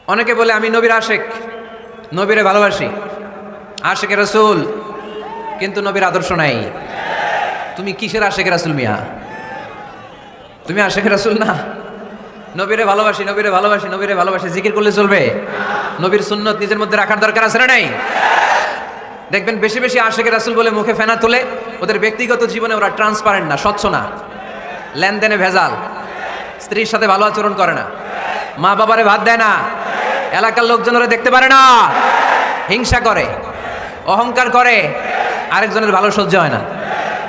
অনেকে বলে আমি নবীর আশেক, নবীরে ভালোবাসি, আশেকে রাসূল, কিন্তু নবীর আদর্শ নাই। তুমি কিসের আশেকে রাসূল মিয়া? তুমি আশেকে রাসূল না। নবীরে ভালোবাসি, নবীরে ভালোবাসি, নবীরে ভালোবাসি জিকির করলে চলবে? নবীর সুন্নত নিজের মধ্যে রাখার দরকার আছে না নাই? দেখবেন বেশি বেশি আশেকে রাসূল বলে মুখে ফেনা তোলে, ওদের ব্যক্তিগত জীবনে ওরা ট্রান্সপারেন্ট না, স্বচ্ছ না, লেনদেনে ভেজাল, স্ত্রীর সাথে ভালো আচরণ করে না, মা বাবারে ভাত দেয় না, এলাকার লোকজনেরা দেখতে পারে না, হিংসা করে, অহংকার করে, আরেকজনের ভালো সহ্য হয় না।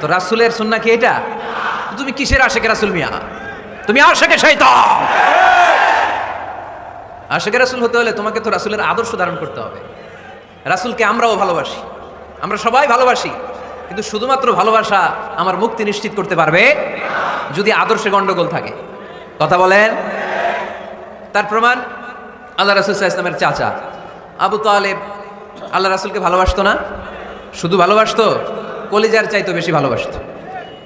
তো রাসূলের সুন্নাহ কি এটা? তুমি কিসের আশেকে রাসূল মিয়া? তুমি আশেকে শয়তান। আশেকে রাসূল হতে হলে তোমাকে তো রাসূলের আদর্শ ধারণ করতে হবে। রাসূলকে আমরাও ভালোবাসি, আমরা সবাই ভালোবাসি, কিন্তু শুধুমাত্র ভালোবাসা আমার মুক্তি নিশ্চিত করতে পারবে যদি আদর্শে গন্ডগোল থাকে। কথা বলেন। তার প্রমাণ আল্লাহ রাসূল সাল্লাল্লাহু আলাইহি ওয়াসাল্লামের চাচা আবু তালেব আল্লাহ রাসূলকে ভালোবাসতো না, শুধু ভালোবাসতো, কলিজার চাইতো বেশি ভালোবাসতো,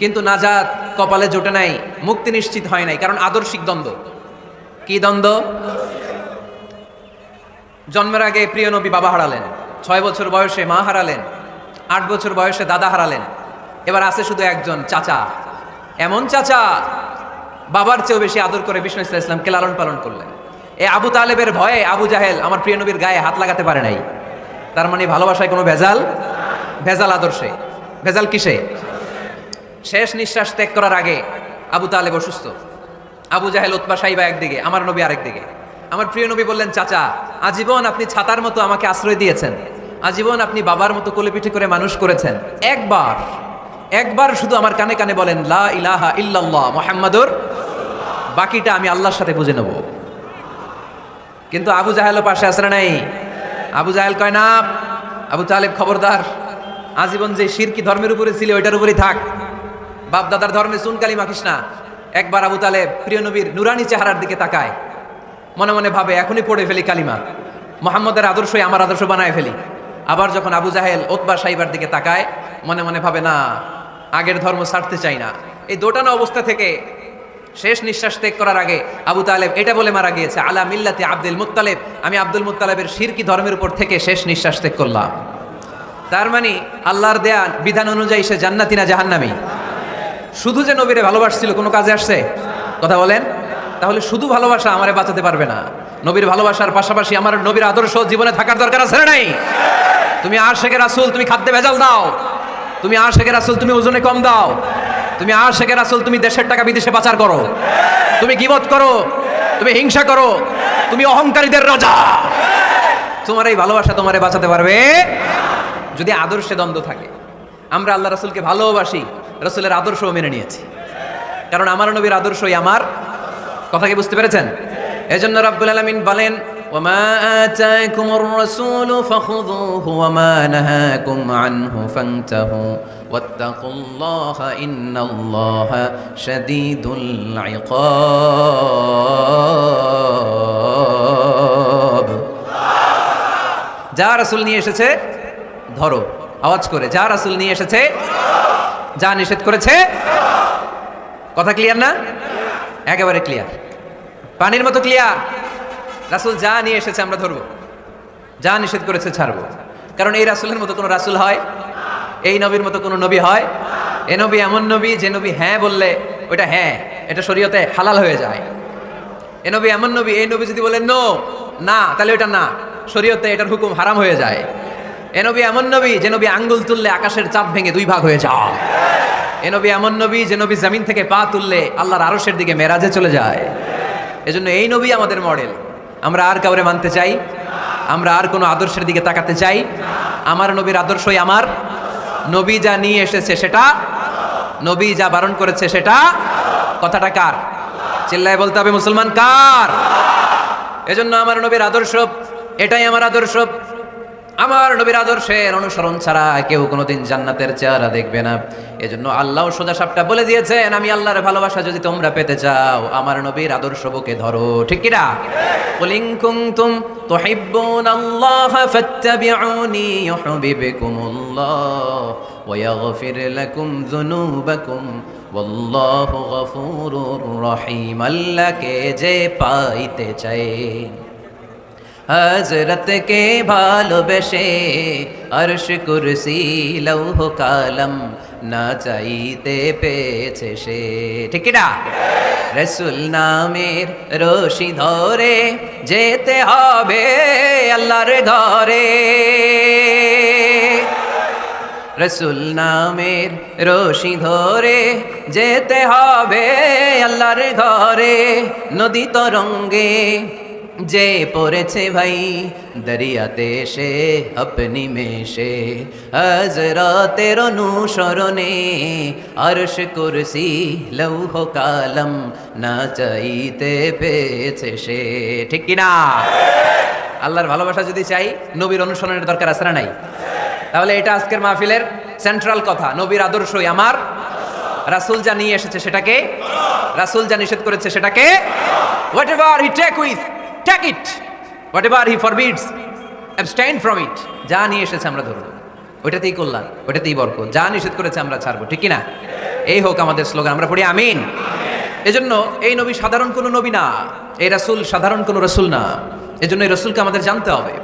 কিন্তু নাজাত কপালে জোটে নাই, মুক্তি নিশ্চিত হয় নাই, কারণ আদর্শিক দ্বন্দ্ব। কি দ্বন্দ্ব? জন্মের আগে প্রিয় নবী বাবা হারালেন, 6 বছর বয়সে মা হারালেন, 8 বছর বয়সে দাদা হারালেন, এবার আছে শুধু একজন চাচা। এমন চাচা বাবার চেয়েও বেশি আদর করে বিষ্ণু সাল্লাল্লাহু আলাইহি ওয়াসাল্লামকে লালন পালন করলেন। এই আবু তালেবের ভয়ে আবু জাহেল আমার প্রিয় নবীর গায়ে হাত লাগাতে পারে নাই। তার মানে ভালোবাসায় কোনো ভেজাল? ভেজাল আদর্শে। ভেজাল কিসে? শেষ নিঃশ্বাস ত্যাগ করার আগে আবু তালেব অসুস্থ, আবু জাহেল উতবা সাইবা একদিকে, আমার নবী আরেকদিকে। আমার প্রিয় নবী বললেন, চাচা আজীবন আপনি ছাতার মতো আমাকে আশ্রয় দিয়েছেন, আজীবন আপনি বাবার মতো কোলে পিঠে করে মানুষ করেছেন, একবার শুধু আমার কানে কানে বলেন লা ইলাহা ইল্লাল্লাহ মুহাম্মাদুর, বাকিটা আমি আল্লাহর সাথে বুঝে নেব। কিন্তু আবু জাহেলও পাশে আসে নাই। আবু জাহেল কয় না, আবু তালেব খবরদার, আজীবন যে শিরকি ধর্মের উপরে ছিল ওইটার উপরেই থাক, বাপ দাদার ধর্মে চুন কালি মাখিস না। একবার আবু তালেব প্রিয় নবীর নুরানি চেহারার দিকে তাকায়, মনে মনে ভাবে এখনই পড়ে ফেলি কালিমা, মুহাম্মদের আদর্শই আমার আদর্শ বানায় ফেলি। আবার যখন আবু জাহেল উতবা সাইবার দিকে তাকায়, মনে মনে ভাবে না, আগের ধর্ম ছাড়তে চাই না। এই দোটানা অবস্থা থেকে শেষ নিঃশ্বাস ত্যাগ করার আগে আবু তালেব এটা বলে মারা গিয়েছে, আলা মিল্লাতি আব্দুল মুত্তালিব, আমি আব্দুল মুত্তালিবের শিরকি ধর্মের উপর থেকে শেষ নিঃশ্বাস ত্যাগ করলাম। তার মানে আল্লাহর দেয়া বিধান অনুযায়ী সে জান্নাতি না জাহান্নামী? শুধু যে নবীরে ভালোবাসছিল কোনো কাজে আসছে? কথা বলেন। তাহলে শুধু ভালোবাসা আমারে বাঁচাতে পারবে না। নবীর ভালোবাসার পাশাপাশি আমার নবীর আদর্শ জীবনে থাকার দরকার আছে না নাই? তুমি আশেকে রাসূল, তুমি খাদ্যে ভেজাল দাও, তুমি আশেকে রাসূল, তুমি ওজনে কম দাও, তুমি আশেকে রাসূল, তুমি দেশের টাকা বিদেশে পাচার করো, তুমি গীবত করো, তুমি হিংসা করো, তুমি অহংকারীদের রাজা, তোমার এই ভালোবাসা তোমারে বাঁচাতে পারবে যদি আদর্শে দ্বন্দ্ব থাকে। আমরা আল্লাহ রাসূলকে ভালোবাসি, রাসূলের আদর্শও মেনে নিয়েছি, কারণ আমার নবীর আদর্শই আমার। কথা কি বুঝতে পেরেছেন? এজন্য রাব্বুল আলামিন বলেন, ওয়ামা আতাকুমুর রাসূলু ফাখুযুহু ওয়ামা নাহাকুম আনহু ফান্তাহু ওয়াত্তাকুল্লাহা ইন্নাল্লাহা শাদীদুল ইকাব। যা রাসূল নিয়ে এসেছে ধরো, আওয়াজ করে, যা রাসূল নিয়ে এসেছে, যা নিষেধ করেছে। কথা ক্লিয়ার না? একেবারে ক্লিয়ার, পানির মতো ক্লিয়ার। রাসূল যা নিয়ে এসেছে আমরা ধরবো, যা নিষেধ করেছে ছাড়বো। কারণ এই রাসূলের মতো কোনো রাসূল হয়? এই নবীর মতো কোনো নবী হয়? এ নবী এমন নবী যে নবী হ্যাঁ বললে ওইটা হ্যাঁ, এটা শরীয়তে হালাল হয়ে যায়। এ নবী এমন নবী, এই নবী যদি বলেন নো, না, তাহলে ওইটা না, শরীয়তে এটার হুকুম হারাম হয়ে যায়। এ নবী এমন নবী যে নবী আঙ্গুল তুললে আকাশের চাঁদ ভেঙে 2 ভাগ হয়ে যায়। এ নবী এমন নবী যে নবী জমিন থেকে পা তুললে আল্লাহর আরশের দিকে মেরাজে চলে যায়। এজন্য এই নবী আমাদের মডেল। আমরা আর কাউরে মানতে চাই? আমরা আর কোনো আদর্শের দিকে তাকাতে চাই? আমার নবীর আদর্শই আমার। নবী যা নিয়ে এসেছে সেটা, নবী যা বারণ করেছে সেটা। কথাটা কার? চিল্লায় বলতে হবে মুসলমান কার? এজন্য আমার নবীর আদর্শ এটাই আমার আদর্শ। আমার নবীর আদর্শের অনুসরণ ছাড়া কেউ কোনোদিন জান্নাতের চেহারা দেখবে না। এজন্য আল্লাহ সোজা সাপটা বলে দিয়েছেন, আমি আল্লাহর ভালোবাসা যদি তোমরা পেতে চাও আমার নবীর আদর্শ বুকে ধরো। ঠিক কি না? কুল ইন কুনতুম তুহিব্বুনাল্লাহ ফাত্তাবিউনি ইউহিব্বুকুমুল্লাহ ওয়া ইয়াগফির লাকুম যুনুবাকুম ওয়াল্লাহু গফুরুর রহিম। আল্লাহকে যে পাইতে চায় হযরতকে ভালোবেসে আরশ কুরসি লৌহ কালাম না চাইতে পেয়েছে সে। ঠিক কি না? রাসূল নামের রশি ধরে যেতে হবে আল্লাহর ঘরে। রাসূল নামের রশি ধরে যেতে হবে আল্লাহর ঘরে। নদী তরঙ্গে যে পড়েছে ভাই দরিয়াতে সে আপনি মেশে হযরতের অনুসরণে আরশ কুরসি লৌহ কালাম না চাইতে পেয়েছে সে। ঠিক কি না? আল্লাহর ভালোবাসা যদি চাই নবীর অনুসরণের দরকার আছে না নাই? তাহলে এটা আজকের মাহফিলের সেন্ট্রাল কথা। নবীর আদর্শই আমার, রাসূল যা নিয়ে এসেছে সেটাকে, রাসূল যা নিষেধ করেছে সেটাকে, whatever he take it, whatever he forbids abstain from it। যা নিয়ে এসেছে আমরা ধরব, ওইটাতেই কল্যাণ, ওইটাতেই বরকত। যা নিষেধ করেছে আমরা ছাড়বো। ঠিক কি না? এই হোক আমাদের স্লোগান, আমরা পড়ি আমিন। এজন্য এই নবী সাধারণ কোনো নবী না, এই রাসূল সাধারণ কোনো রাসূল না। এজন্য এই রাসূলকে আমাদের জানতে হবে,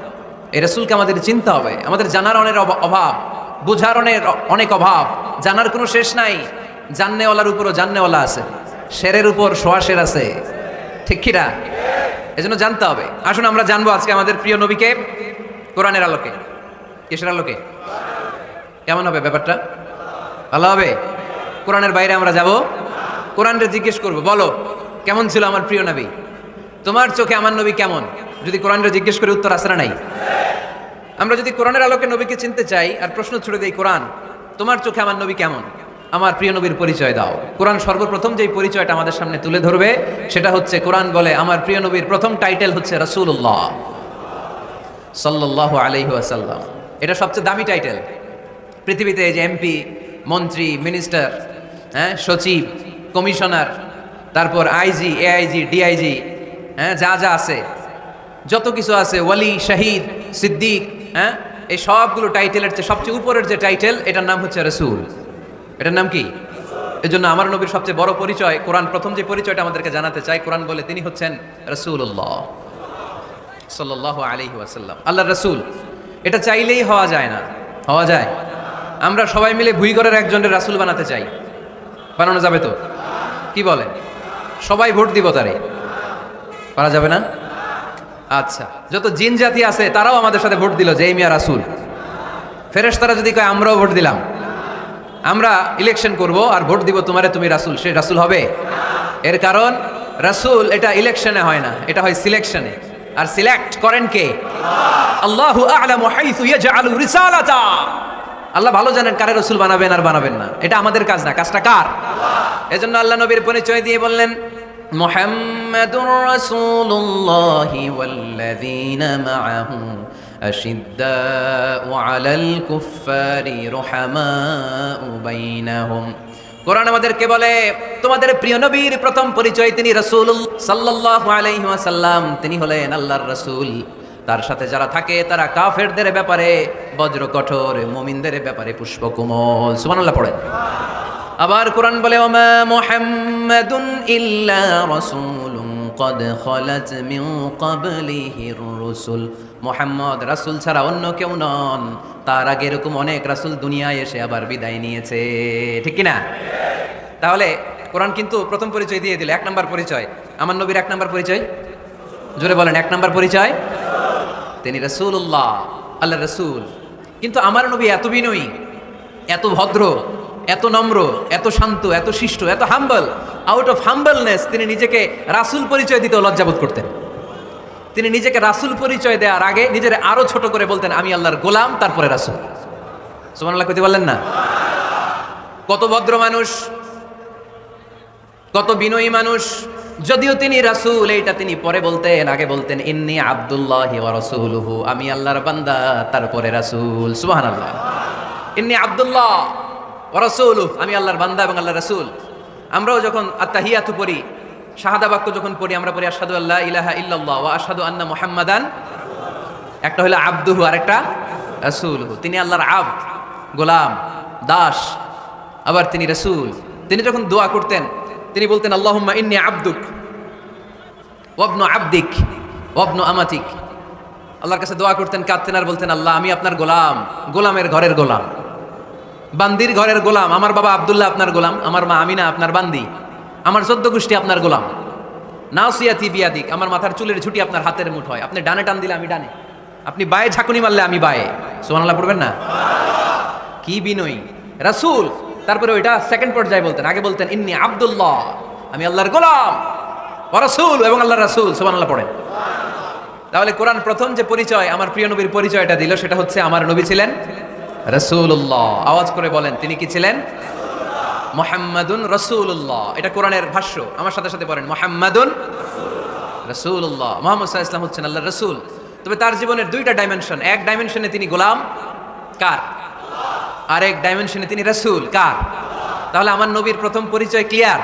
এই রাসূলকে আমাদের চিনতে হবে। আমাদের জানার অনেক অভাব, বোঝার অনেক অভাব, জানার কোনো শেষ নাই। জাননেওয়ালার উপরও জাননেওয়ালা আছে, শেরের উপর সোয়া শের আছে। ঠিক কি না? এজন্য জানতে হবে। আসুন আমরা জানবো আজকে আমাদের প্রিয় নবীকে কোরআনের আলোকে। কিসের আলোকে? কেমন হবে ব্যাপারটা? ভালো হবে? কোরআনের বাইরে আমরা যাব, কোরআনকে জিজ্ঞেস করব, বলো কেমন ছিল আমার প্রিয় নবী? তোমার চোখে আমার নবী কেমন? যদি কোরআনকে জিজ্ঞেস করে উত্তর আসে না নাই? আমরা যদি কোরআনের আলোকে নবীকে চিনতে চাই আর প্রশ্ন ছুড়ে দেই, কোরআন তোমার চোখে আমার নবী কেমন? আমার প্রিয় নবীর পরিচয় দাও। কোরআন সর্বপ্রথম যেই পরিচয়টা আমাদের সামনে তুলে ধরবে সেটা হচ্ছে, কোরআন বলে আমার প্রিয় নবীর প্রথম টাইটেল হচ্ছে রাসূলুল্লাহ সাল্লাল্লাহু আলাইহি ওয়াসাল্লাম। এটা সবচেয়ে দামি টাইটেল পৃথিবীতে। এই যে এমপি, মন্ত্রী, মিনিস্টার, সচিব, কমিশনার, তারপর আইজি, এআইজি, ডিআইজি, যা যা আছে, যত কিছু আছে, ওয়ালি, শাহিদ, সিদ্দিক, এই সবগুলো টাইটেলের চেয়ে সবচেয়ে উপরের যে টাইটেল, এটার নাম হচ্ছে রাসূল। এটার নাম কি? এজন্য আমার নবীর সবচেয়ে বড় পরিচয়, কোরআন প্রথম যে পরিচয়টা আমাদেরকে জানাতে চাই, কোরআন বলে তিনি হচ্ছেন রাসূলুল্লাহ সাল্লাল্লাহু আলাইহি ওয়াসাল্লাম, আল্লাহর রাসূল। এটা চাইলেই হওয়া যায় না। হওয়া যায়? আমরা সবাই মিলে ভুইগড়ের একজনের রাসূল বানাতে চাই, বানানো যাবে তো? কি বলেন? সবাই ভোট দিব তারে? পারা যাবে না? আচ্ছা, যত জিন জাতি আছে তারাও আমাদের সাথে ভোট দিল যে এই মিয়া রাসূল। ফেরেশতারা যদি কয় আমরাও ভোট দিলাম, আমরা ইলেকশন করব আর ভোট দিব তোমারে, তুমি রাসূল, সে রাসূল হবে? এর কারণ রাসূল এটা ইলেকশনে হয় না, এটা হয় সিলেকশনে। আর সিলেক্ট করেন কে? আল্লাহু আ'লামু হাইসু ইয়াজআলু রিসালাতা। আল্লাহ ভালো জানেন কারে রাসূল বানাবেন আর বানাবেন না। এটা আমাদের কাজ না, কাজটা কার? এজন্য আল্লাহ নবীর পরিচয় দিয়ে বললেন, মুহাম্মাদুর রাসূলুল্লাহি ওয়াল্লাযীনা মাআহু আশিদ্দাউ আলাল কুফফারি রুহামাউ বাইনাহুম। কোরআন আমাদেরকে বলে তোমাদের প্রিয় নবীর প্রথম পরিচয় তিনি রাসূলুল্লাহ সাল্লাল্লাহু আলাইহি ওয়াসাল্লাম। তিনি হলেন আল্লাহর রাসূল। তার সাথে যারা থাকে তারা কাফেরদের ব্যাপারে বজ্র কঠোর, মুমিনদের ব্যাপারে পুষ্পকোমল। সুবহানাল্লাহ পড়েন। আবার কোরআন বলে, ওমা মুহাম্মাদুন ইল্লা রাসূলুন ক্বাদ খালাত মিন ক্বাবলিহির রাসূল। মুহাম্মদ রাসূল ছাড়া অন্য কেউ নন, তার আগে এরকম অনেক রাসূল দুনিয়ায় এসে আবার বিদায় নিয়েছে। ঠিক কি না? তাহলে কোরআন কিন্তু প্রথম পরিচয় দিয়ে দিল, এক নাম্বার পরিচয়। আমার নবীর এক নাম্বার পরিচয়, জোরে বলেন, এক নাম্বার পরিচয় তিনি রাসূলুল্লাহ, আল্লাহর রাসূল। কিন্তু আমার নবী এত বিনয়ী, এত ভদ্র, এত নম্র, এত শান্ত, এত শিষ্ট, এত হাম্বল। আউট অফ হাম্বলনেস তিনি নিজেকে রাসূল পরিচয় দিতে লজ্জাবোধ করতেন। তিনি নিজেকে রাসূল পরিচয় দেওয়ার আগে নিজের আরো ছোট করে বলতেন, আমি আল্লাহর গোলাম, তারপরে রাসূল। সুবহানাল্লাহ কইতে বললেন না? কত ভদ্র মানুষ, কত বিনয়ী মানুষ। যদিও তিনি রাসূল, এইটা তিনি পরে বলতেন, আগে বলতেন ইন্নী আব্দুল্লাহি ওয়া রাসূলুহু, আমি আল্লাহর বান্দা, তারপরে রাসূল। সুবহানাল্লাহ। ইন্নী আব্দুল্লাহ ওয়া রাসূলুহু, আমি আল্লাহর বান্দা এবং আল্লাহর রাসূল। আমরাও যখন আত্তাহিয়াতু পড়ি, শাহাদা বাক্য যখন পড়ি, আমরা পড়ি আশহাদু আল্লা ইলাহা ইল্লাল্লাহ ওয়া আশহাদু আন্না মুহাম্মাদান। একটা হলো আবদুহু আর একটা রাসূলুহু। তিনি আল্লাহর আবদ, গোলাম, দাস, আবার তিনি রাসূল। তিনি যখন দোয়া করতেন তিনি বলতেন, আল্লাহুম্মা ইন্নী আবদুক ওয়া ইবনু আবদিক ওয়া ইবনু আমাতিক। আল্লাহর কাছে দোয়া করতেন, কাঁদতেন আর বলতেন, আল্লাহ আমি আপনার গোলাম, গোলামের ঘরের গোলাম, বান্দির ঘরের গোলাম। আমার বাবা আব্দুল্লাহ আপনার গোলাম, আমার মা আমিনা আপনার বান্দি, আমার 14 গোষ্ঠী আপনার গোলাম। নাসিয়াতি বিয়াদিক, আমার মাথার চুলের ঝুঁটি আপনার হাতের মুঠোয়, আপনি ডানে টান দিলে আমি ডানে, আপনি বায়ে ঝাঁকুনি মারলে আমি বায়ে। সুবহানাল্লাহ পড়বেন না? কি বিনয়ী রাসূল। তারপরে ওইটা সেকেন্ড পর্যায়ে বলতেন, আগে বলতেন ইন্নী আব্দুল্লাহ, আমি আল্লাহর গোলাম, ওয়া রাসূল, এবং আল্লাহর রাসূল। সুবহানাল্লাহ পড়েন। তাহলে কোরআন প্রথম যে পরিচয়, আমার প্রিয় নবীর পরিচয়টা দিল, সেটা হচ্ছে আমার নবী ছিলেন রাসূলুল্লাহ। আওয়াজ করে বলেন, তিনি কি ছিলেন? মুহাম্মাদুন রাসূলুল্লাহ। এটা কোরআনের ভাষ্য, আমার সাথে সাথে পড়েন, মুহাম্মাদুন রাসূলুল্লাহ। মুহাম্মদ সাল্লাল্লাহু আলাইহি ওয়াসাল্লাম হচ্ছেন আল্লাহর রাসূল। তবে তার জীবনের দুইটা ডাইমেনশন, এক ডাইমেনশনে তিনি গোলাম, কার? আর এক ডাইমেনশনে তিনি রাসূল, কার? তাহলে আমার নবীর প্রথম পরিচয় ক্লিয়ার।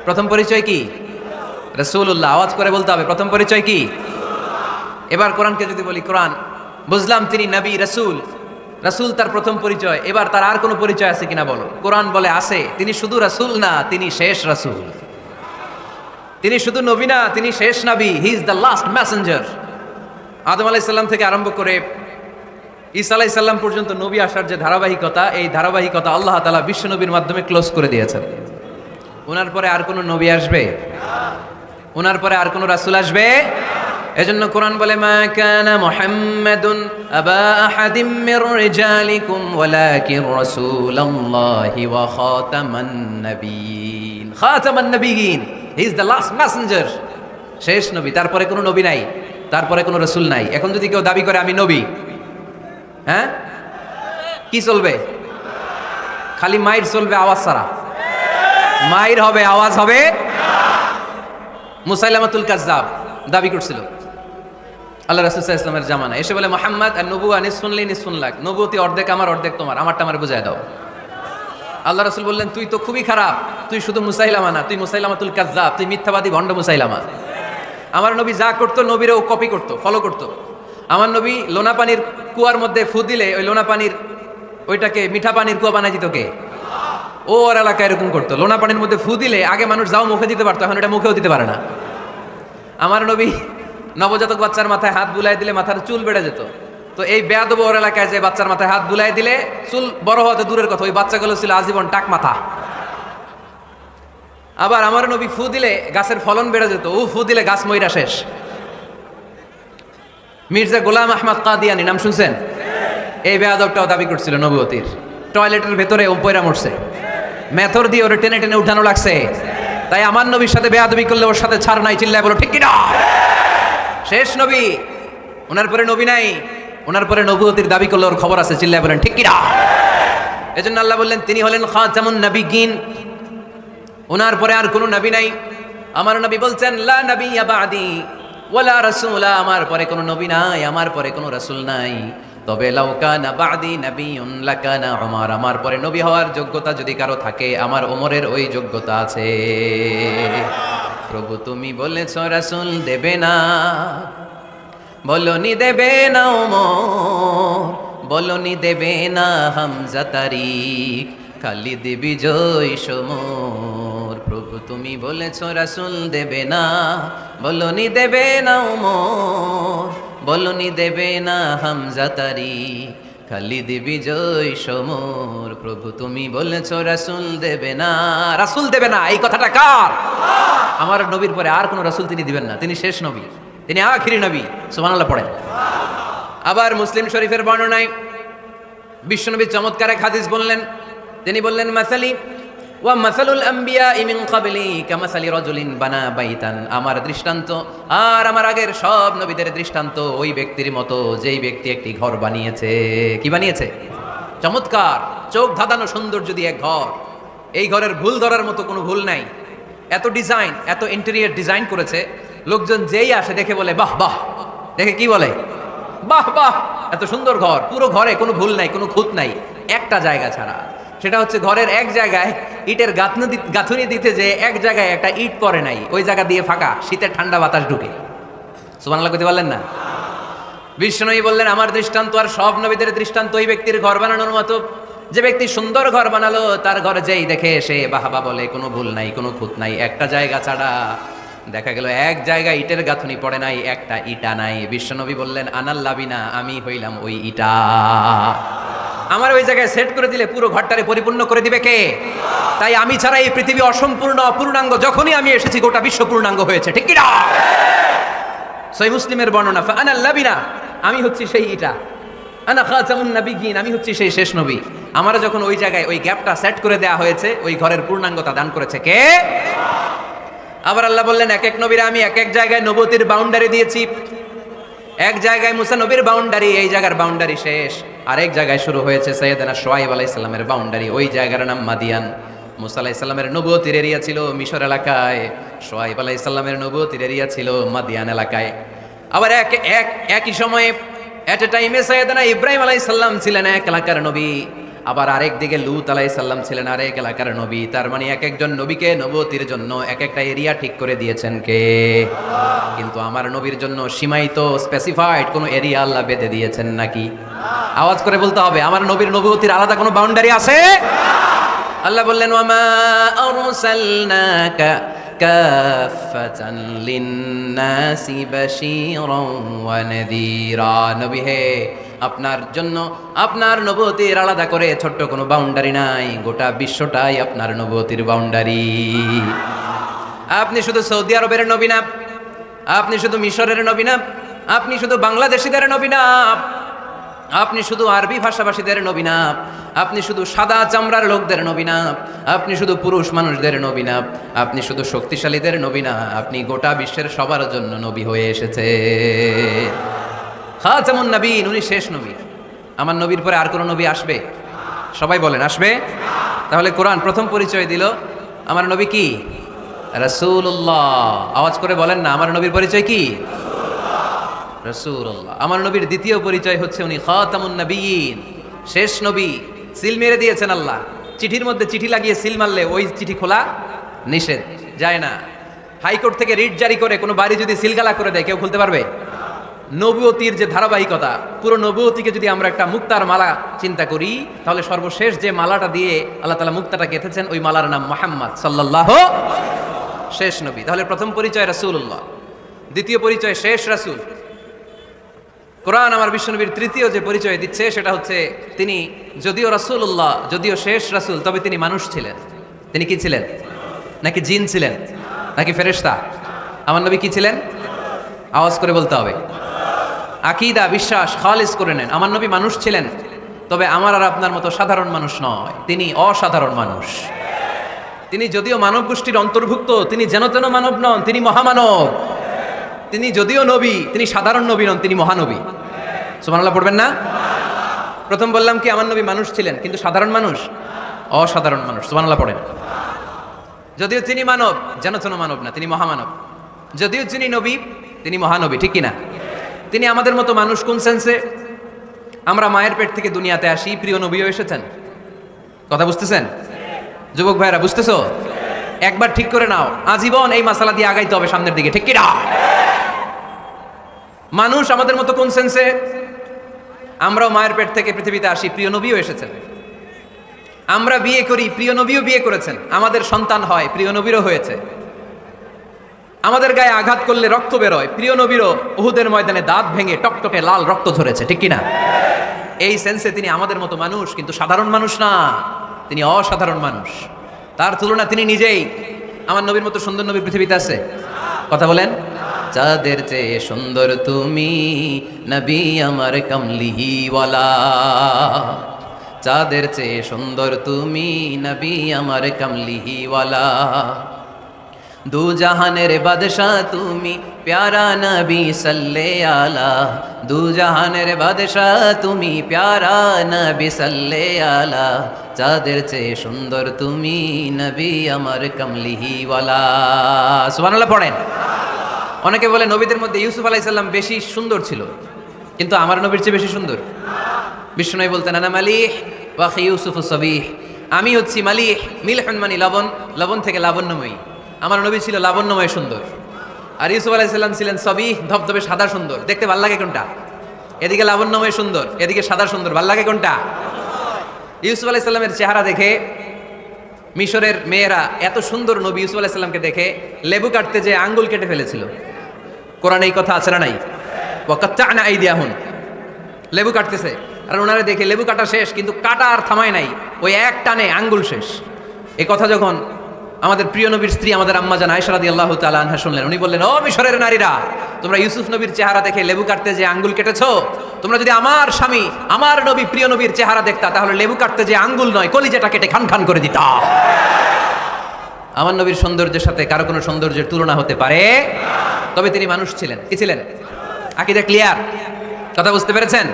প্রথম পরিচয় কি? রাসূলুল্লাহ। আওয়াজ করে বলতে হবে, প্রথম পরিচয় কি? এবার কোরআনকে যদি বলি, কোরআন বুঝলাম তিনি নবী রাসূল, রাসূল তার প্রথম পরিচয়, এবার তার আর কোনো পরিচয় আছে কিনা বলো? কোরআন বলে আছে। তিনি শুধু রাসূল না, তিনি শেষ রাসূল। তিনি শুধু নবী না, তিনি শেষ নবী। He is the last messenger. Adam আলাইহিস সালাম থেকে আরম্ভ করে ঈসা আলাইহিস সালাম পর্যন্ত নবী আসার যে ধারাবাহিকতা, এই ধারাবাহিকতা আল্লাহ তাআলা বিশ্ব নবীর মাধ্যমে ক্লোজ করে দিয়েছেন। ওনার পরে আর কোনো নবী আসবে? ওনার পরে আর কোনো রাসূল আসবে? এজন্য কোরআন বলে, মা কানা মুহাম্মাদুন আবা আহাদিম মির রিজালিকুম ওয়ালাকিন রাসূলুল্লাহি ওয়া খাতামান নাবিয়িন। খাতামান নাবিয়িন, he is the last messenger, শেষ নবী। তারপরে কোনো নবী নাই, তারপরে কোনো রাসূল নাই। এখন যদি কেউ দাবি করে আমি নবী, হ্যাঁ, কি চলবে? খালি মাইর চলবে, আওয়াজ ছাড়া। মাইর হবে, আওয়াজ হবে। মুসাইলামাতুল কাজ্জাব দাবি করছিল আল্লাহ রাসূল সাল্লাল্লাহু আলাইহি ওয়াসাল্লামের জামানা, এসে বলে, মুহাম্মদ আর নবুয়া নিসফুন লি নিসফুন লাক, নবুয়তি অর্ধেক আমার অর্ধেক তোমার, আমারটা আমার বুঝায় দাও। আল্লাহ রাসূল বললেন, তুই তো খুবই খারাপ, তুই শুধু মুসাইলামা না, তুই মুসাইলামাতুল কাজ্জাব, তুই মিথ্যাবাদী ভণ্ড মুসাইলামা। আমার নবী যা করতো নবীরও কপি করতো, ফলো করতো। আমার নবী লোনা পানির কুয়ার মধ্যে ফু দিলে ওই লোনা পানির ওইটাকে মিঠা পানির কুয়া বানাই দিত কে? ও ওর এলাকায় এরকম করতো। লোনা পানির মধ্যে ফু দিলে আগে মানুষ যাও মুখে দিতে পারতো, এখন এটা মুখেও দিতে পারে না। আমার নবী নবজাতক বাচ্চার মাথায় হাত বুলাই দিলে মাথার চুল বেড়ে যেত। তো এই বেয়াদব ওর এলাকায় যে বাচ্চার মাথায় হাত বুলাই দিলে চুল বড় হওয়াতে দূরের কথা, ওই বাচ্চাগুলো ছিল আজীবন টাক মাথা। আবার আমার নবী ফু দিলে গাছের ফলন বেড়ে যেত, ও ফু দিলে গাছ মইরা শেষ। মির্জা গোলাম আহমদ কাদিয়ানি নাম শুনছেন? এই বেয়াদবটাও দাবি করছিল নবুয়তির। টয়লেটের ভেতরে ও পয়রা মরছে, মেথর দিয়ে ওরে টেনে টেনে উঠানো লাগছে। তাই আমার নবীর সাথে বেয়াদবি করলে ওর সাথে ছাড় নাই, চিল্লায় বলো ঠিক কিনা? শেষ নবী, ওনার পরে নবী নাই, ওনার পরে নবুয়তির দাবি করলে ওর খবর আছে, চিল্লায় বলেন ঠিক কিনা? এজন্য আল্লাহ বললেন তিনি হলেন খাতামুন নাবিয়্যিন, ওনার পরে আর কোনো নবী নাই। আমার নবী বলছেন, লা নাবিয়্যা বা'দি ওয়ালা রাসূলা, আমার পরে কোনো নবী নাই, আমার পরে কোনো রাসূল নাই। তবে লাউ কানা বা'দি নাবিয়্যুন লাকানা উমর, আমার পরে নবী হওয়ার যোগ্যতা যদি কারো থাকে, আমার ওমরের ওই যোগ্যতা আছে। প্রভু তুমি বলেছ রাসূল দেবে না, বলনি দেবে না ওমর, বলনি দেবে না হামজা তারিক, খালিদ বিজয় সমর। প্রভু তুমি বলেছ রাসূল দেবে না, বলনি দেবে না ওমর, বলনি দেবে না হামজা তারিক, খালিদ বিজয় সমর। প্রভু তুমি বলেছ রাসূল দেবে না, রাসূল দেবে না, এই কথাটা কার? আমার নবীর পরে আর কোনো রাসূল তিনি দিবেন না, তিনি শেষ নবী, তিনি আখিরি নবী। সুবহানাল্লাহ পড়েন। আবার মুসলিম শরীফের বর্ণনায় বিশ্বনবী চমৎকার এক হাদিস বললেন, তিনি বললেন, মাসালি ওয়া মাসালুল আম্বিয়া মিন ক্বাবলি কামাসালি রাজুলিন বানা বাইতান, আমার দৃষ্টান্ত আর আমার আগের সব নবীদের দৃষ্টান্ত ওই ব্যক্তির মতো যেই ব্যক্তি একটি ঘর বানিয়েছে। কি বানিয়েছে? চমৎকার, চোখ ধাঁধানো সুন্দর যদি এক ঘর, এই ঘরের ভুল ধরার মতো কোনো ভুল নাই। এত ডিজাইন, এত ইন্টেরিয়র ডিজাইন করেছে, লোকজন যেই আসে দেখে বলে বাহ বাহ, দেখে কি বলে? বাহ বাহ, এত সুন্দর ঘর, পুরো ঘরে কোনো ভুল নাই, কোনো খুঁত নাই, একটা জায়গা ছাড়া। সেটা হচ্ছে ঘরের এক জায়গায় ইটের গাঁথুনি দিতে যে এক জায়গায় একটা ইট পড়ে নাই, ওই জায়গা দিয়ে ফাঁকা, শীতের ঠান্ডা বাতাস ঢুকে। সুবহানাল্লাহ কইতে পারলেন না? বিশ্বনবী বললেন, আমার দৃষ্টান্ত আর সব নবীদের দৃষ্টান্ত ওই ব্যক্তির ঘর বানানোর মতো, যে ব্যক্তি সুন্দর ঘর বানালো, তার ঘরে যেই দেখে সে বাহবা বলে, কোনো ভুল নাই, কোনো খুঁত নাই, একটা জায়গা ছাড়া। দেখা গেল এক জায়গায় ইটের গাঁথনি পড়ে নাই, একটা ইটা নাই। বিশ্বনবী বললেন আনাল লাবিনা, আমি হইলাম ওই ইটা। আমার ওই জায়গায় সেট করে দিলে পুরো ঘরটারে পরিপূর্ণ করে দিবে কে? তাই আমি ছাড়া এই পৃথিবী অসম্পূর্ণ, অপূর্ণাঙ্গ। যখনই আমি এসেছি গোটা বিশ্ব পূর্ণাঙ্গ হয়েছে, ঠিক কি না? সহিহ মুসলিমের বর্ণনা, আনাল লাবিনা, আমি হচ্ছি সেই ইটা, আনা খাতামুন নবিয়্যিন, আমি হচ্ছি সেই শেষ নবী। আমারা যখন ওই জায়গায় ওই গ্যাপটা সেট করে দেয়া হয়েছে, ওই ঘরের পূর্ণাঙ্গতা দান করেছে কে? আবার আল্লাহ বললেন এক এক নবীরা আমি এক এক জায়গায় নবুয়তির বাউন্ডারি দিয়েছি। এক জায়গায় মুসা নবীর বাউন্ডারি, এই জায়গার বাউন্ডারি শেষ। আরেক জায়গায় শুরু হয়েছে সাইয়েদনা শুআয়ব আলাইহিস সালামের বাউন্ডারি, ওই জায়গার নাম মাদিয়ান। মুসা আলাইহিস সালামের নবুয়তির এরিয়া ছিল মিশর এলাকায়, শুআয়ব আলাইহিস সালামের নবুয়তির এরিয়া ছিল মাদিয়ান এলাকায়। আবার একই সময়ে এট এ টাইমে সাইয়েদনা ইব্রাহিম আলাইহিস সালাম ছিলেন এক এলাকার নবী, আবার আরেক দিকে লূত আলাইহিস সালাম ছিলেন আরেক এলাকার নবী। তার মানে এক একজন নবীকে নবুয়তির জন্য এক একটা এরিয়া ঠিক করে দিয়েছেন কে? কিন্তু আমার নবীর জন্য সীমায়িত স্পেসিফাইড কোনো এরিয়া আল্লাহ বেঁধে দিয়েছেন নাকি? আওয়াজ করে বলতে হবে, আমার নবীর নবুয়তির আলাদা কোনো বাউন্ডারি আছে? আল্লাহ বললেন ওয়ামা আরসালনাকা কাফাতান লিন্নাসি বাশীরান ওয়া নাযীরা। নবী হে, আপনার জন্য আপনার নবুয়তির আলাদা করে ছোট্ট কোনো বাউন্ডারি নাই, গোটা বিশ্বটাই আপনার নবুয়তির বাউন্ডারি। আপনি শুধু সৌদি আরবের নবী না, আপনি শুধু মিশরের নবী না, আপনি শুধু বাংলাদেশিদের নবী না, আপনি শুধু আরবি ভাষাভাষীদের নবী না, আপনি শুধু সাদা চামড়ার লোকদের নবী না, আপনি শুধু পুরুষ মানুষদের নবী না, আপনি শুধু শক্তিশালীদের নবী না, আপনি গোটা বিশ্বের সবার জন্য নবী হয়ে এসেছে। খাতামুন নবীন, উনি শেষ নবী। আমার নবীর পরে আর কোন নবী আসবে? সবাই বলেন আসবে। তাহলে কোরআন প্রথম পরিচয় দিল আমার নবী কি? রাসূলুল্লাহ। আওয়াজ করে বলেন না, আমার নবীর পরিচয় কি? রাসূলুল্লাহ। আমার নবীর দ্বিতীয় পরিচয় হচ্ছে উনি খাতামুন নবিয়্যিন, শেষ নবী। সিল মেরে দিয়েছেন আল্লাহ। চিঠির মধ্যে চিঠি লাগিয়ে সিল মারলে ওই চিঠি খোলা নিষেধ, যায় না। হাইকোর্ট থেকে রিট জারি করে কোনো বাড়ি যদি সিলগালা করে দেয়, কেউ খুলতে পারবে? নবুয়তির যে ধারাবাহিকতা, পুরো নবুয়তিকে যদি আমরা একটা মুক্তার মালা চিন্তা করি, তাহলে সর্বশেষ যে মালাটা দিয়ে আল্লাহ তাআলা মুক্তাটা গেঁথেছেন, ওই মালার নাম মুহাম্মদ সাল্লাল্লাহু, শেষ নবী। তাহলে প্রথম পরিচয় রাসূলুল্লাহ, দ্বিতীয় পরিচয় শেষ রাসূল। কোরআন আমার বিশ্বনবীর তৃতীয় যে পরিচয় দিচ্ছে সেটা হচ্ছে তিনি যদিও রাসূলুল্লাহ, যদিও শেষ রাসূল, তবে তিনি মানুষ ছিলেন। তিনি কি ছিলেন? নাকি জিন ছিলেন? নাকি ফেরেশতা? আমার নবী কি ছিলেন? আওয়াজ করে বলতে হবে। আকীদা, বিশ্বাস খালিস করে নেন। আমার নবী মানুষ ছিলেন, তবে আমার আর আপনার মতো সাধারণ মানুষ নয়, তিনি অসাধারণ মানুষ। তিনি যদিও মানব গোষ্ঠীর অন্তর্ভুক্ত, তিনি যেন তেন মানব নন, তিনি মহামানব। তিনি যদিও নবী, তিনি সাধারণ নবী নন, তিনি মহানবী। সুবহানাল্লাহ পড়বেন না? প্রথম বললাম কি আমার নবী মানুষ ছিলেন, কিন্তু সাধারণ মানুষ, অসাধারণ মানুষ। সুবহানাল্লাহ পড়েন। যদিও তিনি মানব, যেন তেন মানব না, তিনি মহামানব। যদিও তিনি নবী, তিনি মহানবী, ঠিক কিনা? তিনি আমাদের মতো মানুষ কোন সেন্সে? আমরা মায়ের পেট থেকে দুনিয়াতে আসি, প্রিয় নবীও এসেছেন। কথা বুঝতেছেন যুবক ভাইরা? বুঝতেছো? একবার ঠিক করে নাও, আজীবন এই মাসালা দিয়ে আগাইতে হবে সামনের দিকে, ঠিক কিনা? মানুষ আমাদের মতো কোন সেন্সে? আমরাও মায়ের পেট থেকে পৃথিবীতে আসি, প্রিয় নবীও এসেছেন। আমরা বিয়ে করি, প্রিয় নবীও বিয়ে করেছেন। আমাদের সন্তান হয়, প্রিয় নবীরও হয়েছে। আমাদের গায়ে আঘাত করলে রক্ত বেরোয়, প্রিয় নবীরও উহুদের ময়দানে দাঁত ভেঙে টকটকে লাল রক্ত ঝরেছে, ঠিক কিনা? এই সেন্সে তিনি আমাদের মতো মানুষ, কিন্তু সাধারণ মানুষ না, তিনি অসাধারণ মানুষ। তার তুলনা তিনি নিজেই। আমার নবীর মতো সুন্দর নবী পৃথিবীতে আছে? কথা বলেন। চাঁদের চেয়ে সুন্দর তুমি নবী আমার কামলিওয়ালা, চাঁদের চেয়ে সুন্দর তুমি নবী আমার কামলিওয়ালা, দু জাহানের বাদশাহ তুমি প্যারা নবী সাল্লে আলা, দু জাহানের বাদশাহ তুমি প্যারা নবী সাল্লে আলা, চাঁদের চেয়ে সুন্দর তুমি নবী আমার কামলিওয়ালা। সুবহানাল্লাহ পড়েন। অনেকে বলে নবীদের মধ্যে ইউসুফ আলাইহিস সালাম বেশি সুন্দর ছিল, কিন্তু আমার নবীর চেয়ে বেশি সুন্দর। বিষ্ণু বলতেন আনা মালিহ ওয়া ইউসুফু সাবিহ, আমি হচ্ছি মালিহ, মিলহুন মানে লবণ, লবণ থেকে লাবণ্যময়ী। আমার নবী ছিল লাবণ্যময় সুন্দর, আর ইউসুফ আলাইহিস সালাম ছিলেন সাবিহ, ধবধবে সাদা সুন্দর। দেখতে ভাল লাগে কোনটা? এদিকে লাবণ্যময় সুন্দর, এদিকে সাদা সুন্দর, ভাল লাগে কোনটা? ইউসুফ আলাইহিস সালামের চেহারা দেখে মিশরের মেয়েরা এত সুন্দর নবী ইউসুফ আলাইহিস সালামকে দেখে লেবু কাটতে যে আঙ্গুল কেটে ফেলেছিল। কোরআনে এই কথা আছে না নাই? ওয়া কাত্তা'না আইদিয়াহুম, লেবু কাটতেছে আর ওনারে দেখে লেবু কাটা শেষ, কিন্তু কাটা আর থামায় নাই, ওই এক টানে আঙ্গুল শেষ। এই কথা যখন আমাদের প্রিয় নবীর স্ত্রী আমাদের আম্মা জান আয়েশা রাদিয়াল্লাহু তাআলা আনহা শুনলেন, উনি বললেন, ও মিশরের নারীরা, তোমরা ইউসুফ নবীর চেহারা দেখে লেবু কাটতে যে আঙ্গুল কেটেছো, তোমরা যদি আমার স্বামী আমার নবী প্রিয় নবীর চেহারা দেখতা, তাহলে লেবু কাটতে যে আঙ্গুল নয়, কলিজাটা কেটে খান খান করে দিতা। আমার নবীর সৌন্দর্যের সাথে কারো কোনো সৌন্দর্যের তুলনা হতে পারে? তবে তিনি মানুষ ছিলেন। কি ছিলেন? আকীদা ক্লিয়ার? কথা বুঝতে পেরেছেন?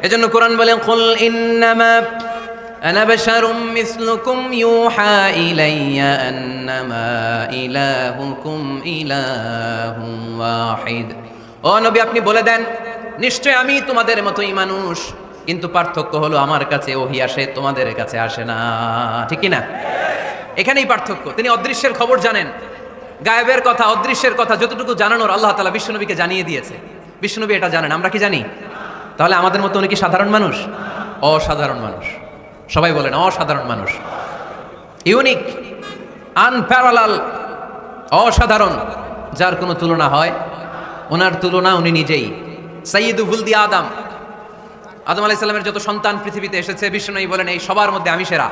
এজন্য কোরআন বলেন, কুল ইন্নামা আনা বাশারুম মিসলুকুম ইউহা ইলাইয়া আন্নামা ইলাহুকুম ইলাহুম ওয়াহিদ। ও নবী, আপনি বলে দেন, নিশ্চয় আমি তোমাদের মতোই মানুষ, কিন্তু পার্থক্য হলো আমার কাছে ওহী আসে, তোমাদের কাছে আসে না। ঠিক কি না? এখানেই পার্থক্য। তিনি অদৃশ্যের খবর জানেন, গায়েবের কথা, অদৃশ্যের কথা যতটুকু জানানোর আল্লাহ তাআলা বিশ্বনবীকে জানিয়ে দিয়েছে। বিশ্বনবী এটা জানেন, আমরা কি জানি? তাহলে আমাদের মতো উনি কি সাধারণ মানুষ? অসাধারণ মানুষ। সবাই বলেন অসাধারণ মানুষ, ইউনিক, আনপ্যারালাল, অসাধারণ, যার কোনো তুলনা হয়? ওনার তুলনা উনি নিজেই। সাইয়্যিদু ওয়ালদি আদম, আদম আলাইহিস সালামের যত সন্তান পৃথিবীতে এসেছে, বিশ্বনবী বলেন এই সবার মধ্যে আমি সেরা।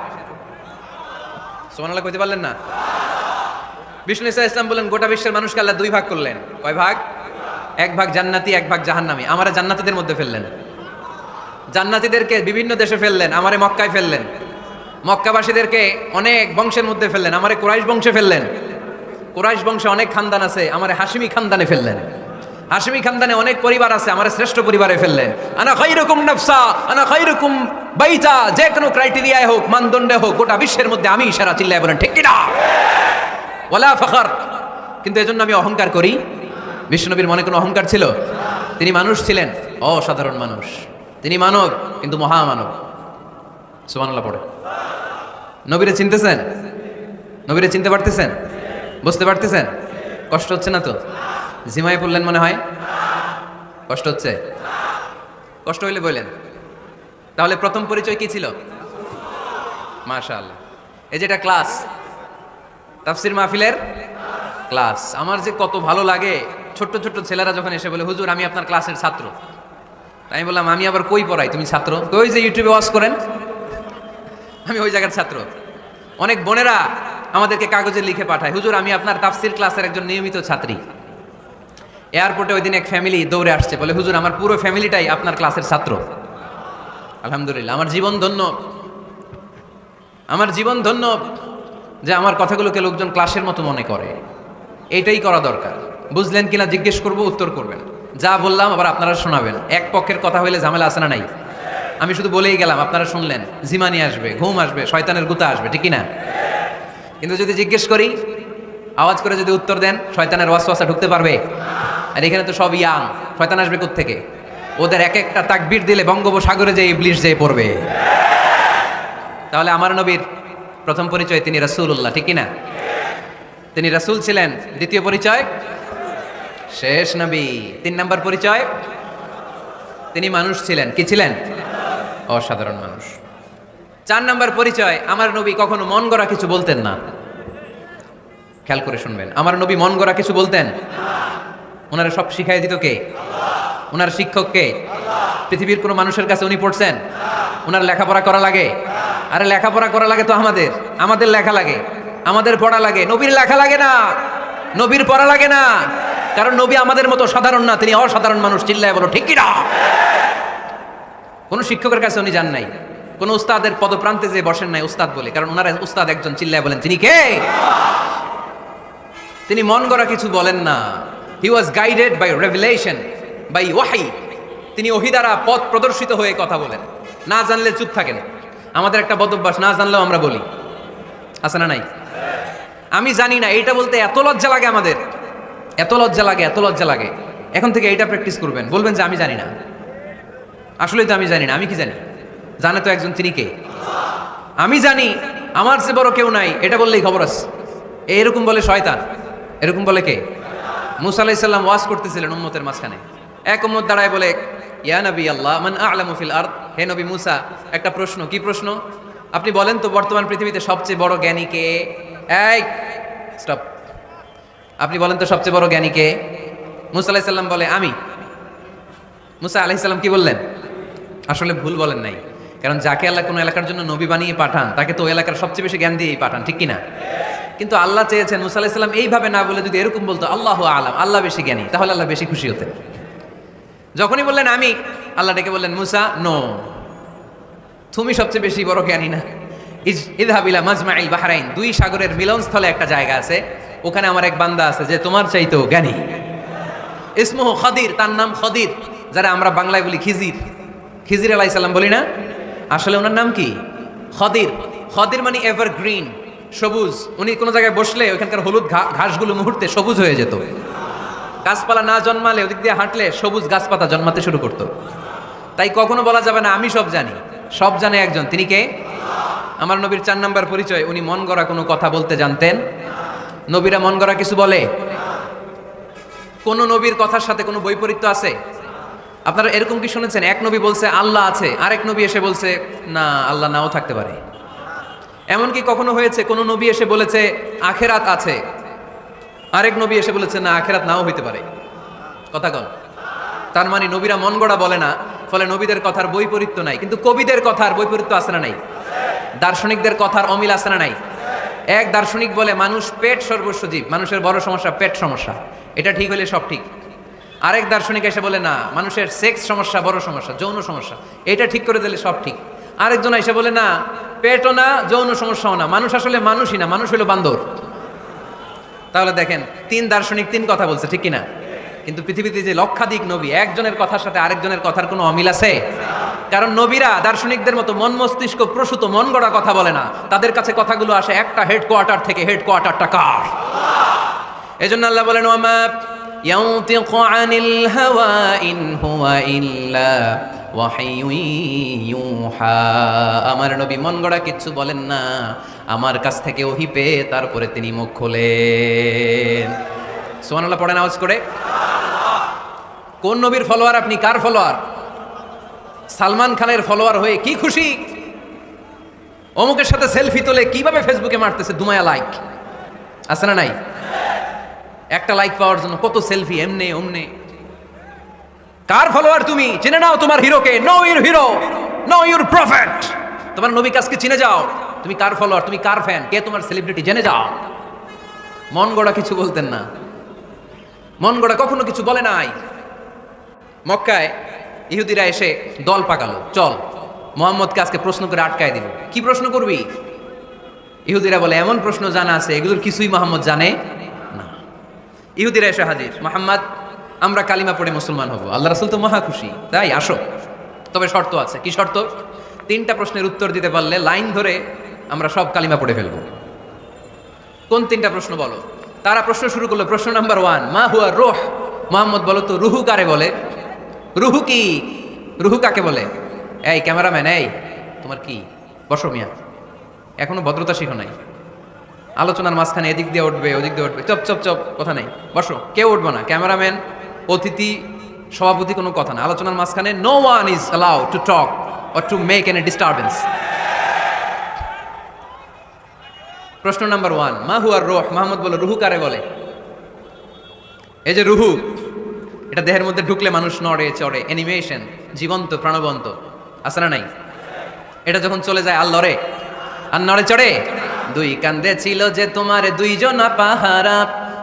সুবহানাল্লাহ কইতে পারলেন না? বিষ্ণু ইসা ইসলাম বলেন, গোটা বিশ্বের মানুষকে আল্লাহ দুই ভাগ করলেন। কয় ভাগ? এক ভাগ জান্নাতি, এক ভাগ জাহান্নামী। আমারে জান্নাতীদের মধ্যে ফেললেন, জান্নাতীদেরকে বিভিন্ন দেশে ফেললেন, আমারে মক্কায় ফেললেন। মক্কাবাসীদেরকে অনেক বংশের মধ্যে ফেললেন, আমারে কুরাইশ বংশে ফেললেন। কুরাইশ বংশে অনেক খানদান আছে, আমারে হাশিমি খানদানে ফেললেন। হাশিমি খানদানে অনেক পরিবার আছে, আমারে শ্রেষ্ঠ পরিবারে ফেললেন। আনা খায়রুকুম নাফসা, আনা খায়রুকুম বাইতা, যে কোনো ক্রাইটেরিয়ায় হোক, মানদণ্ডে হোক, গোটা বিশ্বের মধ্যে আমি সেরা। চিল্লায় বলেন ঠিক কি না? ওয়ালা ফখর। কিন্তু এজন্য আমি অহংকার করি? বিশ্বনবীর মনে কোনো অহংকার ছিল? তিনি মানুষ ছিলেন, অসাধারণ মানুষ। তিনি মানব, কিন্তু মহামানব। সুবহানাল্লাহ পড়ে। নবীরে চিনতেছেন? নবীরে চিনতে পারতেছেন? বুঝতে পারতেছেন? কষ্ট হচ্ছে না তো? জিমায় পড়লেন মনে হয়? কষ্ট হচ্ছে? কষ্ট হইলে বললেন। তাহলে প্রথম পরিচয় কি ছিল? মাশাআল্লাহ। এই যেটা ক্লাস, তাফসীর মাহফিলের ক্লাস, আমার যে কত ভালো লাগে। ছোট্ট ছোট্ট ছেলেরা যখন এসে বলে, হুজুর আমি আপনার ক্লাসের ছাত্র। আমি বললাম, আমি আবার কই পড়াই? তুমি ছাত্র? ওই যে ইউটিউবে ওয়াজ করেন, আমি ওই জায়গার ছাত্র। অনেক বোনেরা আমাদেরকে কাগজে লিখে পাঠায়, হুজুর আমি আপনার তাফসীর ক্লাসের একজন নিয়মিত ছাত্রী। এয়ারপোর্টে ওই দিন এক ফ্যামিলি দৌড়ে আসছে, বলে হুজুর আমার পুরো ফ্যামিলিটাই আপনার ক্লাসের ছাত্র। আলহামদুলিল্লাহ, আমার জীবন ধন্য, আমার জীবন ধন্য যে আমার কথাগুলোকে লোকজন ক্লাসের মতো মনে করে। এইটাই করা দরকার। বুঝলেন কিনা জিজ্ঞেস করব, উত্তর করবেন। যা বললাম আবার আপনারা শোনাবেন। এক পক্ষের কথা হইলে ঝামেলা আছে না নাই? আমি শুধু বলেই গেলাম, আপনারা শুনলেন, জিমানি আসবে, ঘুম আসবে, শয়তানের গুতা আসবে, ঠিক না? কিন্তু যদি জিজ্ঞেস করি, আওয়াজ করে যদি উত্তর দেন, শয়তানের ওয়াসওয়াসা ঢুকতে পারবে? আর এখানে তো সব ইয়াং, শয়তান আসবে কোত্থেকে? ওদের এক একটা তাকবীর দিলে বঙ্গোপসাগরে যে ইবলিস যেয়ে পড়বে। তাহলে আমার নবীর প্রথম পরিচয় তিনি রাসূলুল্লাহ, ঠিক না? তিনি রাসূল ছিলেন। দ্বিতীয় পরিচয় শেষ নবী। 3 নম্বর পরিচয় তিনি মানুষ ছিলেন। কি ছিলেন? অসাধারণ মানুষ। 4 নম্বর পরিচয়, আমার নবী কখনো মন গড়া কিছু বলতেন না। খেয়াল করে শুনবেন, আমার নবী মন গড়া কিছু বলতেন? ওনারা সব শিখাই দিত কে? ওনার শিক্ষক কে? পৃথিবীর কোনো মানুষের কাছে উনি পড়ছেন? ওনার লেখাপড়া করা লাগে? আরে লেখাপড়া করা লাগে তো আমাদের লেখা লাগে, আমাদের পড়া লাগে। নবীর লেখা লাগে না, নবীর পড়া লাগে না, কারণ নবী আমাদের মতো সাধারণ না, তিনি অসাধারণ মানুষ। চিল্লায় বলো ঠিক কি না? কোন শিক্ষকের কাছে উনি যান নাই, কোন উস্তাদের পদপ্রান্তে যে বসেন নাই উস্তাদ বলে, কারণ ওনার উস্তাদ একজন। চিল্লায় বলেন তিনি কে? তিনি মন গড়া কিছু বলেন না। He was guided by revelation, by ওয়াহি। তিনি ওহী দ্বারা পথ প্রদর্শিত হয়ে কথা বলেন। না জানলে চুপ থাকেন। আমাদের একটা বদ অভ্যাস, না জানলেও আমরা বলি, আছে না নাই? আমি জানি না, এইটা বলতে এত লজ্জা লাগে আমাদের, এত লজ্জা লাগে, এত লজ্জা লাগে। এখন থেকে এইটা প্র্যাকটিস করবেন, বলবেন যে আমি জানি না। আসলেই তো আমি জানি না। আমি কি জানি? জানে তো একজন, তিনি কে? আমি জানি, আমার চেয়ে বড় কেউ নাই, এটা বললেই খবর আছে। এরকম বলে শয়তান। এরকম বলে কে? মুসা আলাইহিস সালাম ওয়াজ করতেছিলেন উম্মতের মাঝখানে। এক উম্মত দাঁড়ায় বলে, ইয়া নবী আল্লাহ মান আ'লামু ফিল আরদ, হে নবী মুসা একটা প্রশ্ন। কি প্রশ্ন? আপনি বলেন তো বর্তমান পৃথিবীতে সবচেয়ে বড় জ্ঞানী কে? এই স্টপ। আপনি বলেন তো সবচেয়ে বড় জ্ঞানী কে? মুসা আলাইহিস সালাম বলে আমি। মুসা আলাইহিস সালাম কি বললেন? আসলে ভুল বলেন নাই, কারণ যাকে আল্লাহ কোনো এলাকার জন্য নবী বানিয়ে পাঠান তাকে তো ওই এলাকার সবচেয়ে বেশি জ্ঞান দিয়েই পাঠান, ঠিক কিনা? কিন্তু আল্লাহ চেয়েছেন মুসা আলাইহিস সালাম এইভাবে না বলে যদি এরকম বলতো আল্লাহু আলাম, আল্লাহ বেশি জ্ঞানী, তাহলে আল্লাহ বেশি খুশি হতেন। যখনই বললেন আমি, আল্লাহ ডেকে বললেন মুসা নো, তুমি সবচেয়ে বেশি বড় জ্ঞানী না। ইযহাব ইলা মাজমাইল বাহরাইন, দুই সাগরের মিলনস্থলে একটা জায়গা আছে, ওখানে আমার এক বান্দা আছে যে তোমার চাইতেও জ্ঞানী। ইসমুহু খদির, তার নাম খদির, যারা আমরা বাংলায় বলি খিজির। খিজির আলাইহিস সালাম বলি না, আসলে ওনার নাম কি? খদির। খদির মানে এভারগ্রিন, সবুজ। উনি কোনো জায়গায় বসলে ওখানকার হলুদ ঘাসগুলো মুহূর্তে সবুজ হয়ে যেত। গাছপালা না জন্মালে ওদিক দিয়ে হাঁটলে সবুজ গাছপাতা জন্মাতে শুরু করতো। তাই কখনো বলা যাবে না আমি সব জানি, সব জানে একজন, তিনি কে? আমার নবীর 4 নাম্বার পরিচয়, উনি মন গড়া কোনো কথা বলতে জানতেন। নবীরা মন গড়া কিছু বলে? কোন নবীর কথার সাথে কোনো বৈপরীত্য আছে? আপনারা এরকম কি শুনেছেন এক নবী বলছে আল্লাহ আছে, আরেক নবী এসে বলছে না আল্লাহ নাও থাকতে পারে? এমনকি কখনো হয়েছে কোন নবী এসে বলেছে আখেরাত আছে, আরেক নবী এসে বলেছে না আখেরাত নাও হইতে পারে? কথা কন। তার মানে নবীরা মন গড়া বলে না, ফলে নবীদের কথার বৈপরীত্য নাই। কিন্তু কবিদের কথার বৈপরীত্য আছে না নাই? দার্শনিকদের কথার অমিল আছে না নাই? এক দার্শনিক বলে মানুষ পেট সর্বস্ব জীব, মানুষের বড় সমস্যা পেট সমস্যা, এটা ঠিক হলে সব ঠিক। আরেক দার্শনিক এসে বলে না মানুষের সেক্স সমস্যা বড় সমস্যা, যৌন সমস্যা, এটা ঠিক করে দিলে সব ঠিক। আরেকজন এসে বলে না পেটও না যৌন সমস্যাও না, মানুষ আসলে মানুষই না, মানুষ হলো বান্দর। তাহলে দেখেন 3 দার্শনিক 3 কথা বলছে, ঠিক কিনা? কিন্তু পৃথিবীতে যে লক্ষাধিক নবী, একজনের কথার সাথে আরেকজনের কথার কোনো অমিল আছে? কারণ নবীরা দার্শনিকদের মতো মন মস্তিষ্ক প্রসূত মন গড়া কথা বলে না, তাদের কাছে কথাগুলো আসে একটা হেডকোয়ার্টার থেকে। হেডকোয়ার্টারটা কার? এজন্য আল্লাহ বলেন ওয়ামা ইয়ানতিকু আনিল হাওয়া ইন হুয়া ইল্লা ওয়াহয়ুন ইউহা, আমার নবী মন গড়া কিচ্ছু বলেন না, আমার কাছ থেকে ওহী পেয়ে তারপরে তিনি মুখ খোলেন। সুবহানাল্লাহ পড়েন আওয়াজ করে। কোন নবীর ফলোয়ার আপনি? কার ফলোয়ার? সালমান খানের ফলোয়ার হয়ে কি খুশি? অমুকের সাথে সেলফি তোলে কিভাবে ফেসবুকে মারতেছে দুমায়া লাইক, আছে না নাই? একটা লাইক পাওয়ার জন্য কত সেলফি, এমনে ওমনে। কার ফলোয়ার তুমি? চিনে নাও তোমার হিরোকে। Know your hero, know your prophet. তোমার নবী কাজকে চিনে যাও। তুমি কার ফলোয়ার, তুমি কার ফ্যান, কে তোমার সেলিব্রিটি জেনে যাও। মন গড়া কিছু বলতেন না, মন গড়া কখনো কিছু বলে নাই। মক্কায় ইহুদিরা এসে দল পাকালো, চল মোহাম্মদকে আজকে প্রশ্ন করে আটকায় দিব। কি প্রশ্ন করবি? ইহুদিরা বলে এমন প্রশ্ন জানা আছে এগুলোর কিছুই মোহাম্মদ জানে না। ইহুদিরা এসে হাজির, মোহাম্মদ আমরা কালিমা পড়ে মুসলমান হব, আল্লাহ রাসূল তো মহা খুশি, তাই আসো, তবে শর্ত আছে। কি শর্ত? 3টা প্রশ্নের উত্তর দিতে পারলে লাইন ধরে আমরা সব কালিমা পড়ে ফেলবো। কোন 3টা প্রশ্ন বলো? তারা প্রশ্ন শুরু করলো। প্রশ্ন নাম্বার 1, মা হুয়া রূহ। মোহাম্মদ বলো তো রুহু কারে বলে? রুহু কি? রুহু কাকে বলে? এই ক্যামেরাম্যান, এই তোমার কি? বসো মিয়া, এখনো ভদ্রতা শিখো নাই। আলোচনার মাঝখানে এদিক দিয়ে উঠবে ওদিক দিয়ে উঠবে, চপ চপ চপ, কথা নেই, বসো। কেউ উঠবে না, ক্যামেরাম্যান, অতিথি, সভাপতি, কোনো কথা না। আলোচনার মাঝখানে no one is allowed to talk or to make any disturbance. প্রশ্ন নাম্বার 1, মা হুয়া রূহ। মোহাম্মদ বলে রুহু কারে বলে? এই যে রুহু, এটা দেহের মধ্যে ঢুকলে মানুষ নড়ে চড়ে, অ্যানিমেশন, জীবন্ত প্রাণবন্ত, আছে না নাই? এটা যখন চলে যায় আর লড়ে, আর নড়ে চড়ে। 2 কান্দে ছিল যে তোমারে 2 জনা পাহারা,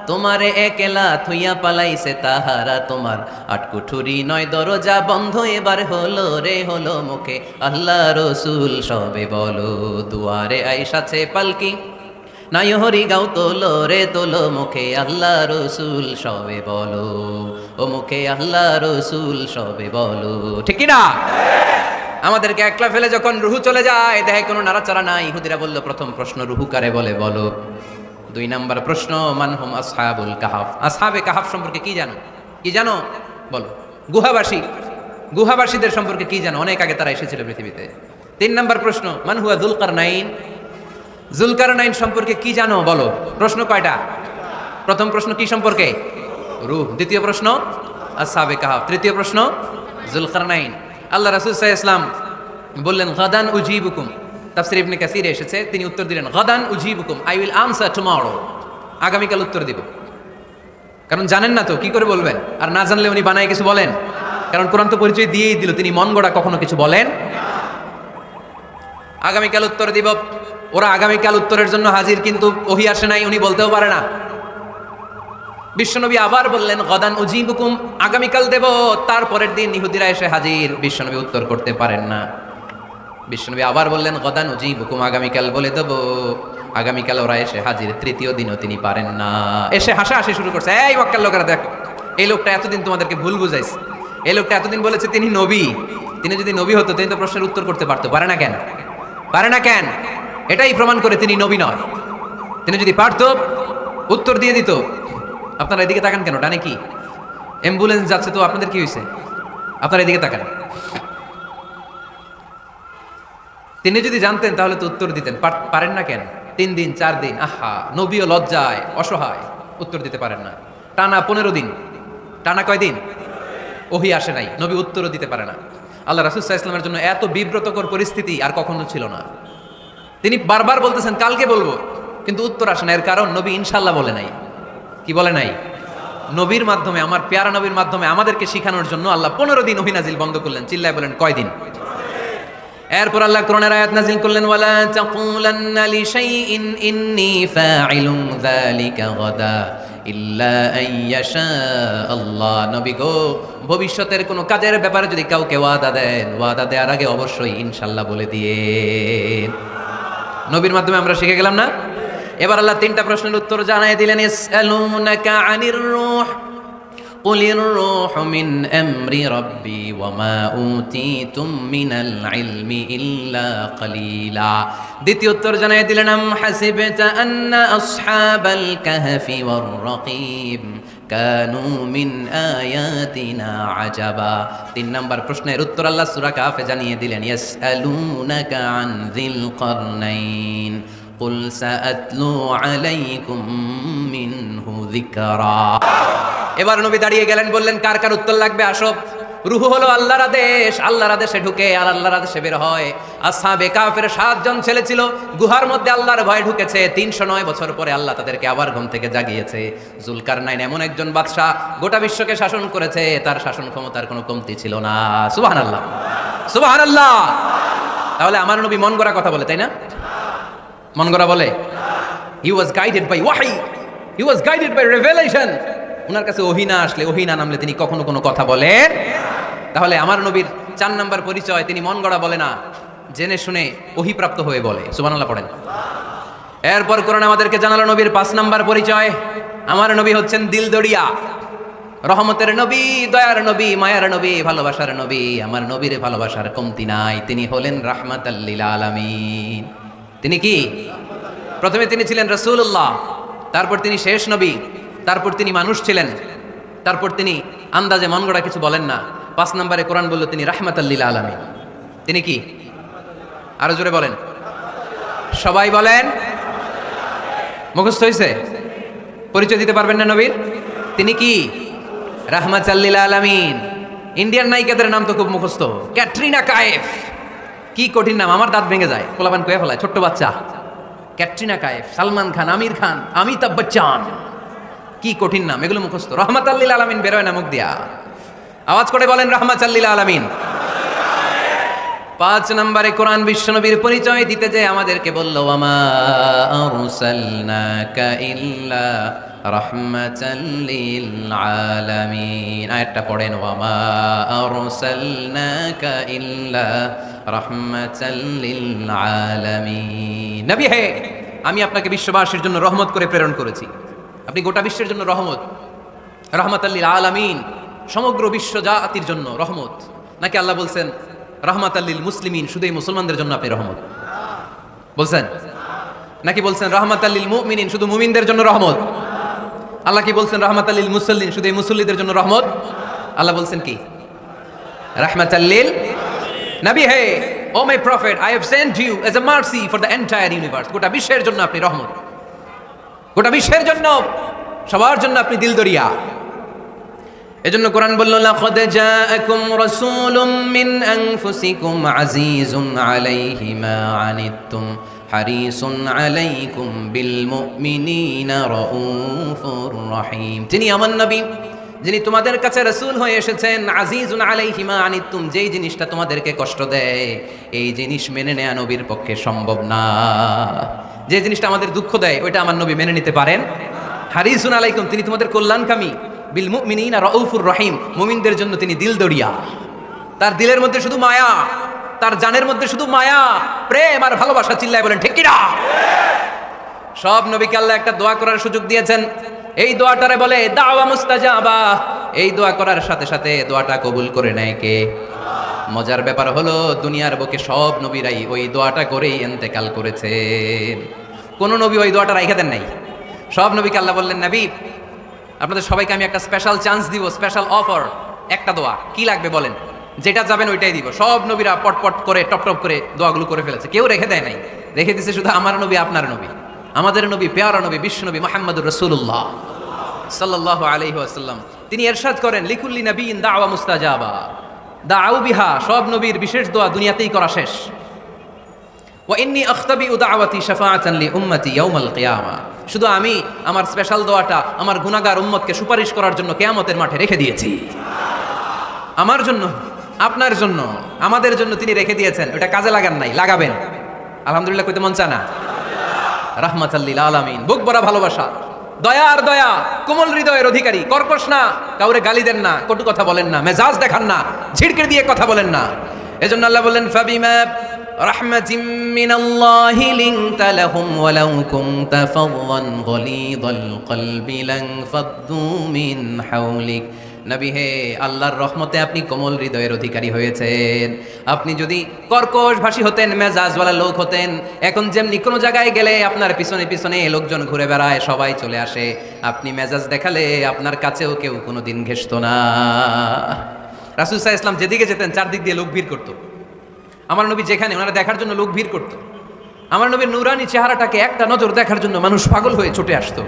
তোমারে একলা থুইয়া পালাইছে তাহারা, তোমার 8 কুঠুরি 9 দরজা বন্ধ, এবার হলো রে হলো মুখে আল্লাহ রসুল সবে বলো, দুয়ারে আইসাছে পালকি নাই হরি গাও তোলো রে তোলো, মুখে আল্লাহ রসুল সবে বলো, ও মুখে আল্লাহ রসুল সবে বলো, ঠিক কি না? আমাদেরকে একলা ফেলে যখন রুহু চলে যায়, দেখে কোনো নাড়াচাড়া নাই। ইহুদিরা বলল প্রথম প্রশ্ন রুহু কারে বলে বলো। 2 নাম্বার প্রশ্ন মানহুম আসহাবুল কাহাফ। আসহাবে কাহাফ সম্পর্কে কি জানো? কি জানো বলো। গুহাবাসী, গুহাবাসীদের সম্পর্কে কি জানো? অনেক আগে তারা এসেছিল পৃথিবীতে। 3 নাম্বার প্রশ্ন মান হুয়া যুলকারনাইন। যুলকারনাইন সম্পর্কে কি জানো বলো। প্রশ্ন কয়টা? প্রথম প্রশ্ন কি সম্পর্কে? রূহ। দ্বিতীয় প্রশ্ন আসহাবে কাহাফ। তৃতীয় প্রশ্ন যুলকারনাইন। আল্লাহ রাসূল সাল্লাল্লাহু আলাইহি ওয়াসাল্লাম বললেন গাদান উজিবুকুম, তাফসীর ইবনে কাসিরে এসেছে, তিনি উত্তর দিলেন গাদান উজিবুকুম, আই উইল আনসার টুমরো, আগামীকাল উত্তর দিব। কারণ জানেন না তো কি করে বলবেন, আর না জানলে উনি বানায় কিছু বলেন, কারণ কোরআন তো পরিচয় দিয়েই দিল তিনি মন গড়া কখনো কিছু বলেন। আগামীকাল উত্তর দিব। ওরা আগামীকাল উত্তরের জন্য হাজির, কিন্তু ওহী আসে নাই, উনি বলতেও পারে না। বিশ্বনবী আবার বললেন গাদান উজিবুকুম, আগামীকাল দেব। তারপরের দিন ইহুদিরা এসে হাজির, বিশ্বনবী উত্তর করতে পারেন না। বিশ্বনবী আবার বললেন গাদান উজিবুকুম, আগামীকাল বলে দেব। আগামীকাল ওরা এসে হাজির, তৃতীয় দিনও তিনি পারেন না। এসে হাসাহাসি শুরু করছে, এই মক্কার লোকেরা দেখো, এই লোকটা এতদিন তোমাদেরকে ভুল বুঝাইছে, এই লোকটা এতদিন বলেছে তিনি নবী, তিনি যদি নবী হতো তিনি তো প্রশ্নের উত্তর করতে পারতো, পারে না কেন? পারে না কেন? এটাই প্রমাণ করে তিনি নবী নয়। তিনি যদি পারতো উত্তর দিয়ে দিত। আপনারা এদিকে তাকান কেন? ডানে কি অ্যাম্বুলেন্স যাচ্ছে, তো আপনাদের কি হয়েছে? আপনারা এদিকে তাকান। তিনি যদি জানতেন তাহলে তো উত্তর দিতেন, পারেন না কেন? 3 দিন 4 দিন, আহা, নবীও লজ্জায় অসহায়, উত্তর দিতে পারেন না। টানা 15 দিন, টানা কয়দিন ওহী আসে নাই, নবী উত্তরও দিতে পারে না। আল্লাহ রাসূল সাল্লাল্লাহু আলাইহি ওয়াসাল্লামের জন্য এত বিব্রতকর পরিস্থিতি আর কখনো ছিল না। তিনি বারবার বলতেছেন কালকে বলবো, কিন্তু উত্তর আসে না। এর কারণ নবী ইনশাআল্লাহ বলে নাই। কি বলে নাই? নবীর মাধ্যমে, আমার পেয়ারা নবীর মাধ্যমে আমাদেরকে শিখানোর জন্য আল্লাহ 15 দিন ওহী নাজিল বন্ধ করলেন। চিল্লায় বলেন কয়দিন? এরপর আল্লাহ কোরআনের আয়াত নাজিল করলেন, ওয়ালা তাকুলান্না লিশাইইন ইন্নী ফাইলুন যালিকা গাদা ইল্লা আইয়াশা আল্লাহ। নবী গো, ভবিষ্যতের কোনো কাজের ব্যাপারে যদি কাউকে ওয়াদা দেন, ওয়াদা দেওয়ার আগে অবশ্যই ইনশাআল্লাহ বলে দিয়ে। নবীর মাধ্যমে আমরা শিখে গেলাম না? এবার আল্লাহ 3টা প্রশ্নের উত্তর জানাই দিলেন। ইয়াসআলুনাকা আনির রূহ কুলির রূহু মিন আমরি রাব্বি ওয়া মা উতিতুম মিনাল ইলমি ইল্লা কালিলা। দ্বিতীয় উত্তর জানাই দিলেন, আম হাসিবতা আন্না আসহাবাল কাহফি ওয়ার রাকিব কানু মিন আয়াতিনা আজাবা। 3 নাম্বার প্রশ্নের উত্তর আল্লাহ সূরা কাহফে জানিয়ে দিলেন, ইয়াসআলুনাকা আন যিল কারনাইন কুল সাআতলু আলাইকুম মিনহু যিকরা। এবার নবী দাঁড়িয়ে গেলেন, বললেন কার কার উত্তর লাগবে আসো। রূহ হলো আল্লাহর আদেশ, আল্লাহর আদেশে ঢুকে আর আল্লাহর আদেশে বের হয়। আসহাবে কাফের 7 জন ছেলে ছিল, গুহার মধ্যে আল্লাহর ভয় ঢুকেছে। 309 বছর পরে আল্লাহ তাদেরকে আবার ঘুম থেকে জাগিয়েছে। জুলকারনাইন এমন একজন বাদশা, গোটা বিশ্বকে শাসন করেছে, তার শাসন ক্ষমতার কোনো কমতি ছিল না। সুবহানাল্লাহ, সুবহানাল্লাহ। তাহলে আমার নবী মন গড়া কথা বলে, তাই না? মন গড়া বলে? হি ওয়াজ গাইডেড বাই ওয়াহি, হি ওয়াজ গাইডেড বাই রেভেলেশন। ওনার কাছে ওহী না আসলে, ওহী না নামলে তিনি কখনো কোনো কথা বলেন। তাহলে আমার নবীর 4 নাম্বার পরিচয়, তিনি মন গড়া বলে না, জেনে শুনে ওহী প্রাপ্ত হয়ে বলে। সুবহানাল্লাহ পড়েন। এরপর কোরআন আমাদেরকে জানালো নবীর 5 নাম্বার পরিচয়, আমার নবী হচ্ছেন দিলদরিয়া, রহমতের নবী, দয়ার নবী, মায়ার নবী, ভালোবাসার নবী। আমার নবীর ভালোবাসার কমতি নাই। তিনি হলেন রাহমাতাল লিল আলামিন। তিনি কি? প্রথমে তিনি ছিলেন রাসূলুল্লাহ, তারপর তিনি শেষ নবী, তারপর তিনি মানুষ ছিলেন, তারপর তিনি আন্দাজে মন গড়া কিছু বলেন না। 5 নম্বরে কোরআন বলল তিনি রাহমাতাল লিল আলামিন। তিনি কি? আরো জোরে বলেন, সবাই বলেন। মুখস্থ হয়েছে? পরিচয় দিতে পারবেন না নবীর? তিনি কি? রাহমাতাল লিল আলামিন। ইন্ডিয়ান নায়িকাদের নাম তো খুব মুখস্থ। ক্যাটরিনা কাইফ, কি কঠিন নাম, আমার দাঁত ভেঙে যায়, পোলাপান কয়ে ফেলায়, ছোট্ট বাচ্চা। ক্যাটরিনা কাইফ, সালমান খান, আমির খান, অমিতাভ বচ্চন, কি কঠিন নাম, এগুলো মুখস্থ। রাহমাতাল লিল আলামিন বেরোয় না মুখ দিয়া। আওয়াজ করে বলেন রাহমাতাল লিল আলামিন। 5 নম্বরে কোরআন বিশ্বনবীর পরিচয় দিতে যে আমাদেরকে বলল, ওয়ামা আরসালনাকা ইল্লা রাহমাতাল লিল আলামিন। আয়াতটা পড়েন, ওয়ামা আরসালনাকা ইল্লা রাহমাতাল লিল আলামিন। নবী হে, আমি আপনাকে বিশ্ববাসীর জন্য রহমত করে প্রেরণ করেছি। আপনি গোটা বিশ্বের জন্য রহমত, রাহমাতাল লিল আলামিন, সমগ্র বিশ্ব জাতির জন্য রহমত। নাকি আল্লাহ বলছেন রাহমাতাল লিল মুসলিমিন, শুধু এই মুসলমানদের জন্য আপনি রহমত বলছেন? নাকি বলছেন রাহমাতাল লিল মুমিনিন, শুধু মুমিনদের জন্য রহমত? আল্লাহ কি বলছেন রাহমাতাল লিল মুসাল্লিন, শুধু এই মুসল্লিদের জন্য রহমত? আল্লাহ বলছেন কি? রাহমাতাল লিল। নবী হে, O my prophet, I have sent you as a mercy for the entire universe. গোটা বিশ্বের জন্য আপনি রহমত, গোটা বিশ্বের জন্য, সবার জন্য আপনি দিলদরিয়া। এজন্য কোরআন বলল লাকাদ জাআকুম রাসূলুম মিন আনফুসিকুম আজিজুন আলাইহি মা আনিতুম হারিসুন আলাইকুম বিল মুমিনিনা রাউফুর রহিম। তিনি আমার নবী, যিনি তোমাদের কাছে রাসূল হয়ে এসেছেন। আজিজুন আলাইহি মা আনিতুম, যেই জিনিসটা তোমাদেরকে কষ্ট দেয় এই জিনিস মেনে নেওয়া নবীর পক্ষে সম্ভব না। যে জিনিসটা আমাদের দুঃখ দেয় ওইটা আমার নবী মেনে নিতে পারেন। হারিসুন আলাইকুম, তিনি তোমাদের কল্যাণকামী। বিল মুমিনিনা রাউফুর রহিম, মুমিনদের জন্য তিনি দিল দরিয়া। তার দিলের মধ্যে শুধু মায়া, তার জানের মধ্যে শুধু মায়া, প্রেম আর ভালোবাসা। চিল্লায় বলেন ঠিক কিনা? সব নবীকে আল্লাহ একটা দোয়া করার সুযোগ দিয়েছেন। এই দোয়াটারে বলে দাওয়া মুস্তাজাবা। এই দোয়া করার সাথে সাথে দোয়াটা কবুল করে নেয় কে? মজার ব্যাপার হলো দুনিয়ার বুকে সব নবীরাই ওই দোয়াটা করেই ইন্তেকাল করেছেন। কোন নবী ওই দোয়াটা রাইখা দেন নাই। সব নবীকে আল্লাহ বললেন, নবী আপনাদের সবাইকে আমি একটা স্পেশাল চান্স দিব, স্পেশাল অফার, একটা দোয়া। কি লাগবে বলেন, যেটা যাবেন ওইটাই দিব। সব নবীরা পটপট করে টপ টপ করে দোয়াগুলো করে ফেলেছে, কেউ রেখে দেয় নাই। রেখে দিছে শুধু আমার নবী, আপনার নবী, আমাদের নবী, পেয়ারা নবী, বিশ্ব নবী মুহাম্মদুর রাসূলুল্লাহ সাল্লাল্লাহু আলাইহি ওয়াসাল্লাম। তিনি ইরশাদ করেন লিকুল্লি নাবিয়িন দাওয়া মুস্তাজাবা, দাউ বিহা। সব নবীর বিশেষ দোয়া দুনিয়াতেই করা শেষ। ওয়া ইন্নী আখতাবিউ দাওয়াতি শাফাআতান লি উম্মতি ইয়াউমাল কিয়ামা। শুধু আমি আমার স্পেশাল দোয়াটা আমার গুনাহগার উম্মতকে সুপারিশ করার জন্য কিয়ামতের মাঠে রেখে দিয়েছি। আমার জন্য, আপনার জন্য, আমাদের জন্য তিনি রেখে দিয়েছেন। ওটা কাজে লাগান নাই, লাগাবেন। আলহামদুলিল্লাহ কইতে মন চায় না? রাহমাতাল লিল আলামিন, বুক ভরা ভালোবাসা, দয়া আর দয়া, কোমল হৃদয়ের অধিকারী। কর্কশ না, কাউরে গালি দেন না, কটু কথা বলেন না, মেজাজ দেখান না, ঝিড়কে দিয়ে কথা বলেন না। এজন্য আল্লাহ বললেন ফাবিমা রাহমাতিম মিনাল্লাহি লিনতা লাহুম ওয়ালাউ কুনতা ফাযযান গলীযাল কলবি লান ফাদ্দু মিন হাওলিক। নবী হে, আল্লাহর রহমতে আপনি কোমল হৃদয়ের অধিকারী হয়েছেন। আপনি যদি কর্কশ ভাষী হতেন, মেজাজওয়ালা লোক হতেন, এখন যেমনি কোনো জায়গায় গেলে আপনার পিছনে পিছনে লোকজন ঘুরে বেড়ায়, সবাই চলে আসে, আপনি মেজাজ দেখালে আপনার কাছেও কেউ কোনোদিন ঘেসতো না। রাসূল সাল্লাল্লাহু আলাইহি ওয়াসাল্লাম যেদিকে যেতেন চারদিক দিয়ে লোক ভিড় করতো। আমার নবী যেখানে, ওনারা দেখার জন্য লোক ভিড় করতো। আমার নবীর নুরানি চেহারাটাকে একটা নজর দেখার জন্য মানুষ পাগল হয়ে ছুটে আসতো।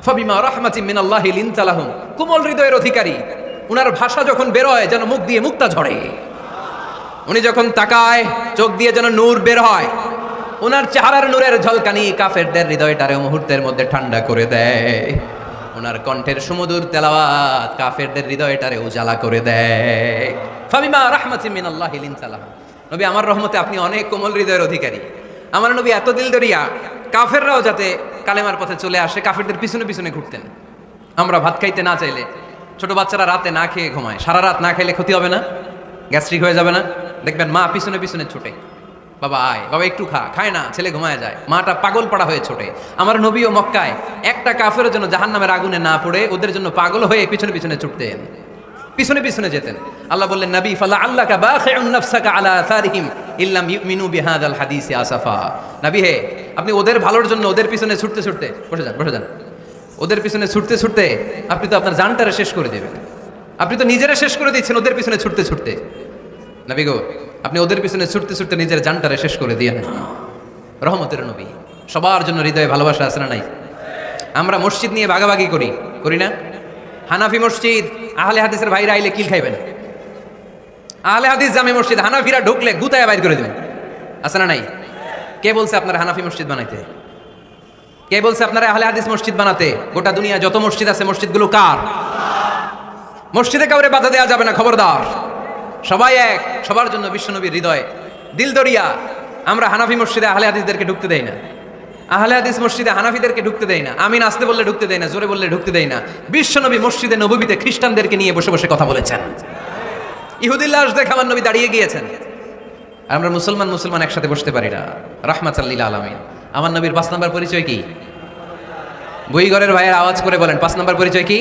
ফাবিমা রাহমাতিম মিনাল্লাহি লিনতা লাহুম, কোমল হৃদয়ের অধিকারী। উনার ভাষা যখন বের হয় যেন মুখ দিয়ে মুক্তা ঝরে। উনি যখন তাকায় চোখ দিয়ে যেন নূর বের হয়। উনার চেহারার নূরের ঝলকানি কাফেরদের হৃদয়টারে মুহূর্তের মধ্যে ঠান্ডা করে দেয়। উনার কণ্ঠের সুমধুর তেলাওয়াত কাফেরদের হৃদয়টারে উজালা করে দেয়। ফাবিমা রাহমাতিম মিনাল্লাহি লিনতা লাহুম, নবী আমার রহমতে আপনি অনেক কোমল হৃদয়ের অধিকারী। আমার নবী এত দিলদরিয়া, কাফেররাও যাতে কালেমার পথে চলে আসে কাফেরদের পিছনে পিছনে ঘুরতেন। আমরা ভাত খাইতে না চাইলে, ছোট বাচ্চারা রাতে না খেয়ে ঘুমায়, সারা রাত না খাইলে ক্ষতি হবে না? গ্যাস্ট্রিক হয়ে যাবে না? দেখবেন মা পিছনে পিছনে ছুটে, বাবা আয়, বাবা একটু খা, খায় না, ছেলে ঘুমায় যায়, মাটা পাগল পাড়া হয়ে ছোটে। আমার নবীও মক্কায় একটা কাফেরের জন্য জাহান্নামের আগুনে না পড়ে ওদের জন্য পাগল হয়ে পিছনে পিছনে ছুটতেন, পিছনে পিছনে যেতেন। আল্লাহ বললেন নবী ফালা আল্লাকা বাখিউন নাফসাকা আলা আসারিহিম ইল্লাম ইউমিনু বিহাদাল হাদিসি আসাফা। নবী হে, আপনি ওদের ভালোর জন্য ওদের পিছনে ছুটতে ছুটতে, বসে যান বসে যান, ওদের পিছনে ছুটতে ছুটতে আপনি তো আপনার জানটারে শেষ করে দেবেন। আপনি তো নিজেরা শেষ করে দিচ্ছেন ওদের পিছনে ছুটতে ছুটতে। নবী গো, আপনি ওদের পিছনে ছুটতে ছুটতে নিজের জানটারে শেষ করে দিয়েন না। রহমতের নবী, সবার জন্য হৃদয়ে ভালোবাসা আছে না নাই? আমরা মসজিদ নিয়ে ভাগাভাগি করি, করি না? হানাফি মসজিদ, আহলে হাদিসের ভাইরা আইলে কিল খাইবেন। আহলে হাদিস জামে মসজিদ, হানাফিরা ঢুকলে গুতায় বাইর করে দেবেন, আছে না নাই? কে বলছে আপনারা হানাফি মসজিদ বানাইতে? কে বলছে আপনারা আহলে হাদিস মসজিদ বানাতে? গোটা দুনিয়া যত মসজিদ আছে মসজিদগুলো কার? মসজিদে কাউরে বাধা দেওয়া যাবে না, খবরদার। সবাই এক, সবার জন্য বিশ্বনবীর হৃদয় দিল দরিয়া। আমরা হানাফি মসজিদে আহলে হাদিসদেরকে ঢুকতে দেই না, আহলে হাদিস মসজিদে হানাফিদেরকে ঢুকতে দেয় না, আমিন আসতে বললে ঢুকতে দেয় না, জোরে বললে ঢুকতে দেয় না। বিশ্বনবী মসজিদে নববীতে খ্রিস্টানদেরকে নিয়ে বসে বসে কথা বলেছেন। ইহুদির লাশ দেখে আমার নবী দাঁড়িয়ে গিয়েছেন। আর আমরা মুসলমান একসাথে বসতে পারি না। রাহমাতাল লিল আলামিন। আমার নবীর 5 নম্বর পরিচয় কি? বইঘরের ভাইয়ের আওয়াজ করে বলেন 5 নম্বর পরিচয় কি?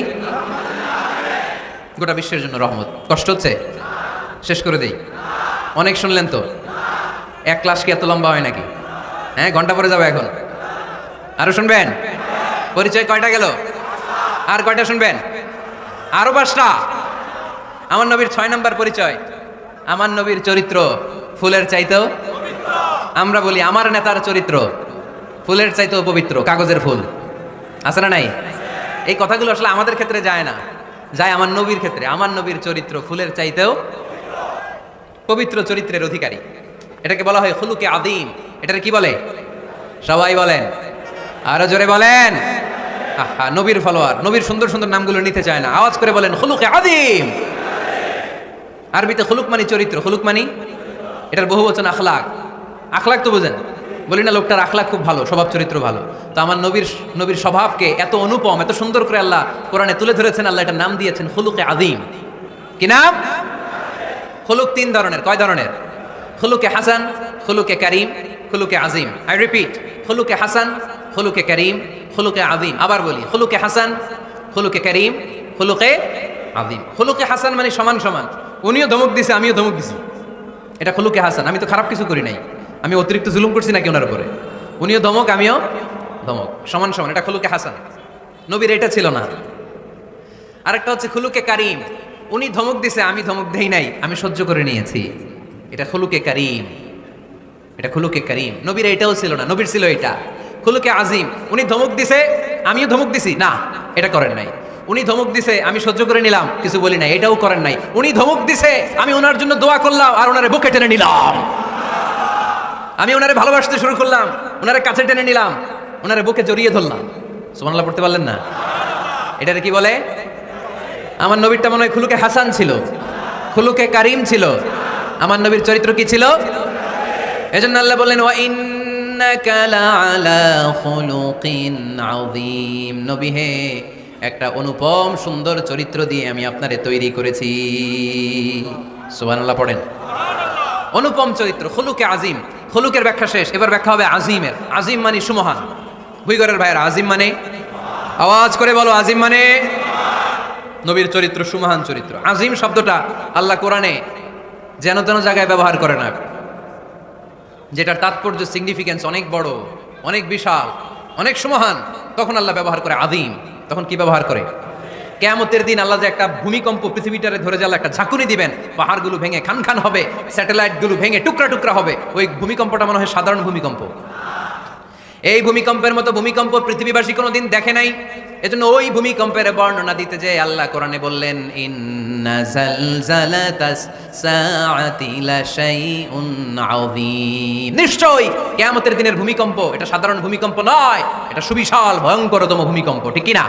গোটা বিশ্বের জন্য রহমত। কষ্ট হচ্ছে? শেষ করে দেই। অনেক শুনলেন তো। এক ক্লাস কি এত লম্বা হয় নাকি? হ্যাঁ, ঘন্টা পরে যাবে এখন। আরো শুনবেন? পরিচয় কয়টা গেল? আর কয়টা শুনবেন? আরো 5টা। আমার নবীর 6 নম্বর পরিচয়, আমার নবীর চরিত্র ফুলের চাইতেও, আমরা বলি আমার নেতার চরিত্র ফুলের চাইতেও পবিত্র, কাগজের ফুল, আছে না নাই? এই কথাগুলো আসলে আমাদের ক্ষেত্রে যায় না। যায় আমার নবীর ক্ষেত্রে। আমার নবীর চরিত্র ফুলের চাইতেও পবিত্র চরিত্রের অধিকারী। এটাকে বলা হয় খুলুকে আযীম। এটাকে কি বলে? সবাই বলেন, আরো জোরে বলেন। আহা, নবীর ফলোয়ার, নবীর সুন্দর সুন্দর নামগুলো নিতে চায় না, আওয়াজ করে বলেন খুলুকে আযীম। আরবিতে খুলুক মানে চরিত্র, খুলুক মানে এটার বহু বচন আখলাক। আখলাক তো বুঝেন, বলি না লোকটার আখলাক খুব ভালো, স্বভাব চরিত্র ভালো। তো আমার নবীর স্বভাবকে এত অনুপম, এত সুন্দর করে আল্লাহ কোরআনে তুলে ধরেছেন। আল্লাহ এটার নাম দিয়েছেন খুলুকে আযীম। কি নাম? খুলুক তিন ধরনের। কয় ধরনের? খুলুকে হাসান, খুলুকে কারীম, খুলুকে আযীম। আই রিপিট, খুলুকে হাসান, খুলুকে কারীম, খুলুকে আযীম। আবার বলি, খুলুকে হাসান, খুলুকে কারীম, খুলুকে আযীম। খুলুকে হাসান মানে সমান সমান, উনিও ধমক দিছে আমিও ধমক দিছি, এটা খুলুকে হাসান। আমি তো খারাপ কিছু করি নাই, আমি অতিরিক্ত জুলুম করছি নাকি ওনার উপরে? উনিও ধমক আমিও ধমক, সমান সমান, এটা খুলুকে হাসান। নবীর এটা ছিল না। আরেকটা হচ্ছে খুলুকে কারীম, উনি ধমক দিছে আমি ধমক দেই নাই, আমি সহ্য করে নিয়েছি, এটা খুলুকে কারীম। এটা খুলুকে কারীম। নবীর এটাও ছিল না, নবীর ছিল এটা খুলুকে আযীম। উনি ধমক দিছে আমিও ধমক দিছি, না এটা করেন নাই। উনি ধমক দিছে আমি সহ্য করে নিলাম, কিছু বলি নাই, এটাও করেন নাই। উনি ধমক দিছে আমি ওনার জন্য দোয়া করলাম আর ওনারে বুকে টেনে নিলাম, আমি ওনারে ভালোবাসতে শুরু করলাম, ওনারে কাছে টেনে নিলাম, ওনারে বুকে জড়িয়ে ধরলাম। সুবহানাল্লাহ পড়তে পারলেন না? এটারে কি বলে? আমার নবীরটা মনে হয় খুলুকে হাসান ছিল, খুলুকে কারীম ছিল। আমার নবীর চরিত্র কি ছিল? এজন্য আল্লাহ বললেন ওয়া ইন্নাকা লাআলা খুলুকিন আযীম। নবী হে, একটা অনুপম সুন্দর চরিত্র দিয়ে আমি আপনারে তৈরি করেছি। সুবহানাল্লাহ পড়েন। অনুপম চরিত্র, খুলুকে আযীম। খুলুকের ব্যাখ্যা শেষ, এবার ব্যাখ্যা হবে আযীমের। আযীম মানে সুমহান। ভুইগরের ভাইয়ের আযীম মানে, আওয়াজ করে বলো, আযীম মানে নবীর চরিত্র সুমহান চরিত্র। আযীম শব্দটা আল্লাহ কোরআনে যেন তেন জায়গায় ব্যবহার করে না, যেটার তাৎপর্য সিগনিফিকেন্স অনেক বড়, অনেক বিশাল, অনেক সুমহান, তখন আল্লাহ ব্যবহার করে আযীম। তখন কি ব্যবহার করে? কিয়ামতের দিন আল্লাহ যে একটা ভূমিকম্প পৃথিবীটারে ধরে যাওয়ার একটা ঝাঁকুনি দিবেন, পাহাড়গুলো ভেঙে খান খান হবে, স্যাটেলাইটগুলো ভেঙে টুকরা টুকরা হবে, ওই ভূমিকম্পটা মনে হয় সাধারণ ভূমিকম্প। এই ভূমিকম্পের মতো ভূমিকম্প পৃথিবীবাসী কোনোদিন দেখে নাই। এজন্য ওই ভূমিকম্পের বর্ণনা দিতে যে আল্লাহ কোরআনে বললেন ইন্না জালজালাতাস সাআতি লাশাইউন আযীম। নিশ্চয়ই কিয়ামতের দিনের ভূমিকম্প এটা সাধারণ ভূমিকম্প নয়, এটা সুবিশাল ভয়ঙ্করতম ভূমিকম্প, ঠিক কি না?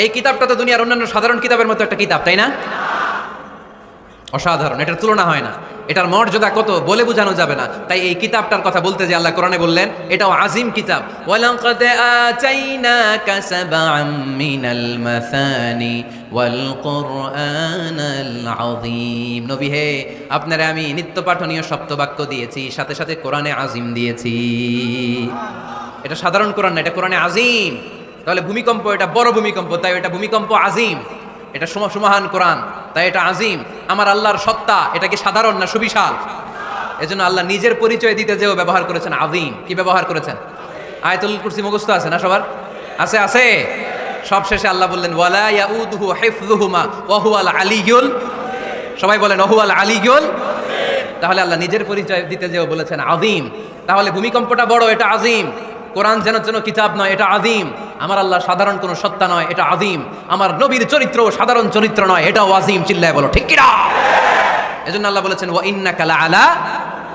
এই কিতাবটা তো দুনিয়ার অন্যান্য সাধারণ কিতাবের মতো একটা কিতাব, তাই না? অসাধারণ, এটার তুলনা হয় না। এটার মর্যাদা কত বলে বোঝানো যাবে না। তাই এই কিতাবটার কথা বলতে যে আল্লাহ কোরআনে বললেন এটাও আযীম কিতাব। ওয়ালাকাদ আতাইনাকা সাবআম মিনাল মাসানি ওয়াল কুরআনাল আযীম। নবী হে, আপনারে আমি নিত্য পাঠনীয় সপ্তবাক্য দিয়েছি, সাথে সাথে কোরআনে আযীম দিয়েছি। এটা সাধারণ কোরআন না, এটা কোরআনে আযীম। তাহলে ভূমিকম্প এটা বড় ভূমিকম্প, তাই এটা ভূমিকম্প আযীম। এটা সুমহান কোরআন, তাই এটা আযীম। আমার আল্লাহর সত্তা এটা কি সাধারণ না সুবিশাল? এজন্য আল্লাহ নিজের পরিচয় দিতে যেও ব্যবহার করেছেন আযীম। কি ব্যবহার করেছেন? আয়াতুল কুরসি মুখস্থ আছে না সবার? আছে আছে। সব শেষে আল্লাহ বললেন ওয়ালা ইয়াউদুহু হিফযুহুমা ওয়া হুয়াল আলিয়্যুল, সবাই বলেন ওয়া হুয়াল আলিয়্যুল। তাহলে আল্লাহ নিজের পরিচয় দিতে যেও বলেছেন আযীম। তাহলে ভূমিকম্পটা বড়, এটা আযীম। কোরআন যেন যেন কিতাব নয়, এটা আযীম। আমার আল্লাহ সাধারণ কোনো সত্তা নয়, এটা আযীম। আমার নবীর চরিত্র সাধারণ চরিত্র নয়, এটাও আযীম। চিল্লায় বলো ঠিক কি না? এজন্য আল্লাহ বলেছেন ওয়া ইন্নাকা লাআলা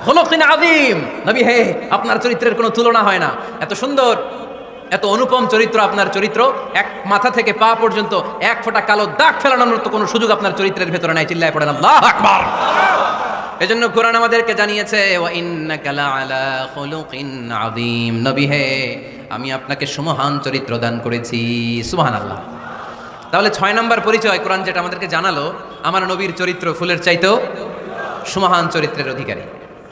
খুলুকিন আযীম। নবী হে, আপনার চরিত্রের কোনো তুলনা হয় না। এত সুন্দর, এত অনুপম চরিত্র আপনার চরিত্র, এক মাথা থেকে পা পর্যন্ত এক ফোঁটা কালো দাগ ফেলানোর মতো কোনো সুযোগ আপনার চরিত্রের ভেতরে নাই। চিল্লায় পড়েন আল্লাহু আকবার। এজন্য কোরআন আমাদেরকে জানিয়েছে ওয়া ইন্নাকা লাআলা খুলুকিন আযীম। নবী হে, আমি আপনাকে সুমহান চরিত্র দান করেছি। সুবহানাল্লাহ। তাহলে 6 নম্বর পরিচয় কোরআন যেটা আমাদেরকে জানালো, আমার নবীর চরিত্র ফুলের চাইতেও সুমহান চরিত্রের অধিকারী,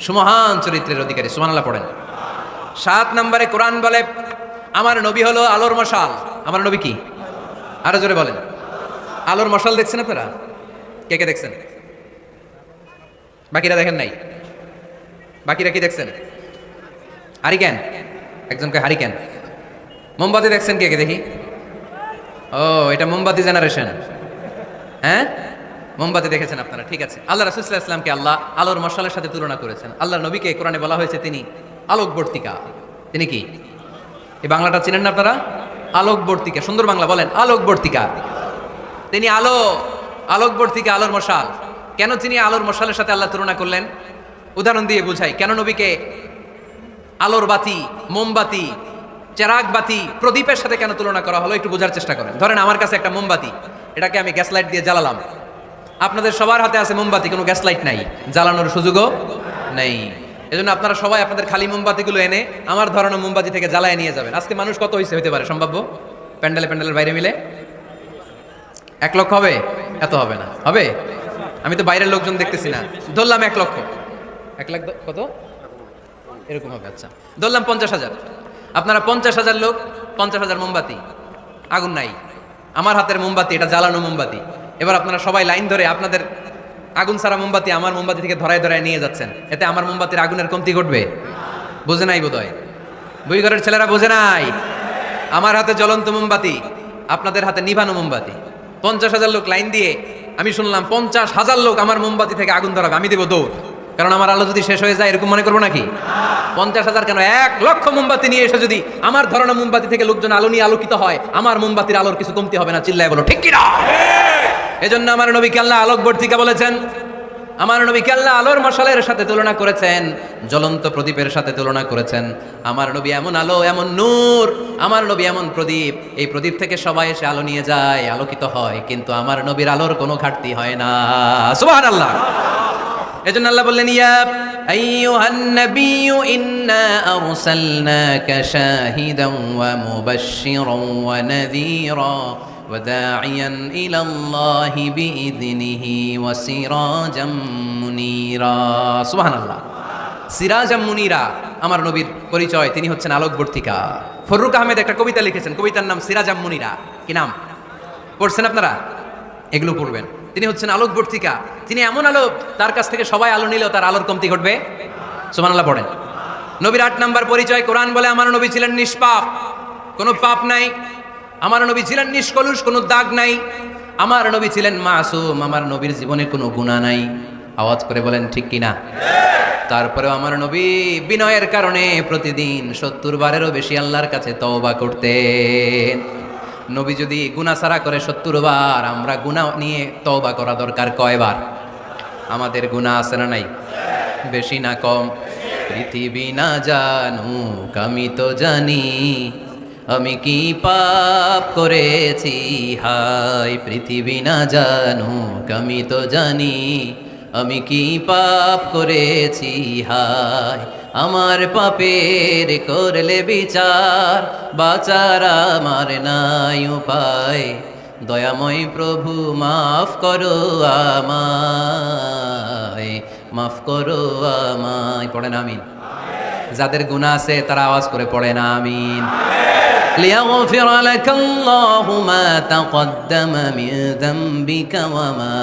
সুমহান চরিত্রের অধিকারী। সুবহানাল্লাহ পড়েন। 7 নম্বরে কোরআন বলে আমার নবী হলো আলোর মশাল। আমার নবী কি? আরো জোরে বলেন। আলোর মশাল দেখছেন আপনারা? কে কে দেখছেন? বাকিরা দেখেন নাই? বাকিরা কি দেখছেন? হারিকেন, একজনকে হারিকেন। মোমবাতি দেখছেন কে কে? দেখি। ও, এটা মোমবাতি জেনারেশন। হ্যাঁ, মোমবাতি দেখেছেন আপনারা, ঠিক আছে। আল্লাহ রাসূল সাল্লাল্লাহু আলাইহি ওয়াসাল্লামকে আল্লাহ আলোর মশালের সাথে তুলনা করেছেন। আল্লাহর নবীকে কোরআনে বলা হয়েছে তিনি আলোকবর্তিকা। তিনি কি? এই বাংলাটা চিনেন না আপনারা? আলোকবর্তিকা। সুন্দর বাংলা বলেন, আলোকবর্তিকা। তিনি আলো, আলোকবর্তিকা, আলোর মশাল। কেন তিনি আলোর মশালের সাথে আল্লাহ তুলনা করলেন? উদাহরণ দিয়ে বুঝাই। কেন নবীকে আলোর বাতি, মোমবাতি, চেরাগ বাতি, প্রদীপের সাথে কেন তুলনা করা হলো? একটু বোঝার চেষ্টা করেন। ধরেন আমার কাছে একটা মোমবাতি, এটাকে আমি গ্যাস লাইট দিয়ে জ্বালালাম। আপনাদের সবার হাতে আছে মোমবাতি, কোনো গ্যাস লাইট নাই, জ্বালানোর সুযোগও নেই। এজন্য আপনারা সবাই আপনাদের খালি মোমবাতিগুলো এনে আমার ধরানো মোমবাতি থেকে জ্বালায় নিয়ে যাবেন। আজকে মানুষ কত হইতে পারে সম্ভাব্য? প্যান্ডেলের বাইরে মিলে 1 লক্ষ হবে? এত হবে না, হবে? আমি তো বাইরের লোকজন দেখতেছি না, ধরলাম 1 লক্ষ। 1 লাখ কত এরকম হবে? আচ্ছা, ধরলাম 50,000। আপনারা 50,000 লোক, 50,000 মোমবাতি, আগুন নাই। আমার হাতের মোমবাতি, এটা জ্বালানো মোমবাতি। এবার আপনারা সবাই লাইন ধরে আপনাদের আগুন ছাড়া মোমবাতি আমার মোমবাতি থেকে ধরায় ধরায় নিয়ে যাচ্ছেন। এতে আমার মোমবাতির আগুনের কমতি ঘটবে? বোঝে নাই বোধহয়, বই ঘরের ছেলেরা বোঝে নাই। আমার হাতে জ্বলন্ত মোমবাতি, আপনাদের হাতে নিভানো মোমবাতি। 50,000 লোক লাইন দিয়ে, আমি শুনলাম 50,000 লোক আমার মোমবাতি থেকে আগুন ধরাবে, আমি দেবো দৌড়। কারণ আমার আলো যদি শেষ হয়ে যায় এরকম মনে করবো নাকি? 50,000 কেন, 1 লক্ষ মোমবাতি নিয়ে এসে যদি আমার ধরনের মোমবাতি থেকে লোকজন আলো নিয়ে আলোকিত হয়, আমার মোমবাতির আলোর কিছু কমতি হবে না। চিল্লায় বলো ঠিক কিনা? এজন্য আমার নবীকে আল্লাহ আলোকবর্তিকা বলেছেন। আমার নবীকে আল্লাহ আলোর মশালের সাথে তুলনা করেছেন, জ্বলন্ত প্রদীপের সাথে তুলনা করেছেন। আমার নবী এমন আলো, এমন নূর, আমার নবী এমন প্রদীপ, এই প্রদীপ থেকে সবাই এসে আলো নিয়ে যায়, আলোকিত হয়, কিন্তু আমার নবীর আলোর কোনো ঘাটতি হয় না। সুবহানাল্লাহ। এজন্য আল্লাহ বললেন, ইয়া আইয়ুহান নাবিয়্যু ইন্না আরসালনাকা শাহিদান ওয়া মুবাশশিরান ওয়া নাযীরা ওয়াদাঈয়ান ইলাল্লাহি বিইযনিহি ওয়া সিরাজাম মুনীরা। সুবহানাল্লাহ। সিরাজাম মুনীরা, আমার নবীর পরিচয়, তিনি হচ্ছেন আলোকবর্তিকা। ফররুক আহমেদ একটা কবিতা লিখেছেন, কবিতার নাম সিরাজাম মুনীরা। কি নাম? পড়ছেন আপনারা? এগুলো পড়বেন। তিনি হচ্ছেন আলোকবর্তিকা, তিনি এমন আলো, তার কাছ থেকে সবাই আলো নিলেও তার আলোর কমতি ঘটবে। সুবহানাল্লাহ পড়েন। নবীর 8 নাম্বার পরিচয়, কোরআন বলে আমার নবী ছিলেন নিষ্পাপ, কোনো পাপ নাই। আমার নবী ছিলেন নিষ্কলুষ, কোনো দাগ নাই। আমার নবী ছিলেন মাসুম, আমার নবীর জীবনে কোনো গুনাহ নাই। আওয়াজ করে বলেন ঠিক কিনা? তারপরেও আমার নবী বিনয়ের কারণে প্রতিদিন 70 বারেরও বেশি আল্লাহর কাছে তওবা করতেন। নবী যদি গুনাহ সারা করে 70 বার, আমরা গুনাহ নিয়ে তওবা করা দরকার কয়বার? আমাদের গুনাহ আছে না নাই? বেশি না কম? পৃথিবী না জানুক আমি তো জানি, আমি কি পাপ করেছি হায়। পৃথিবী না জানুক আমি তো জানি, আমি কি পাপ করেছি হায়। আমার পাপের করলে বিচার, বাঁচার আমার নাই উপায়। দয়াময় প্রভু মাফ করো আমায়, মাফ করো আমায়। পড়েন আমিন। যাদের গুনাহ আছে তারা আওয়াজ করে পড়েন আমিন। লিয়াগফির লাকাল্লাহু মা তাকদ্দামা মিন যামবিকা ওয়া মা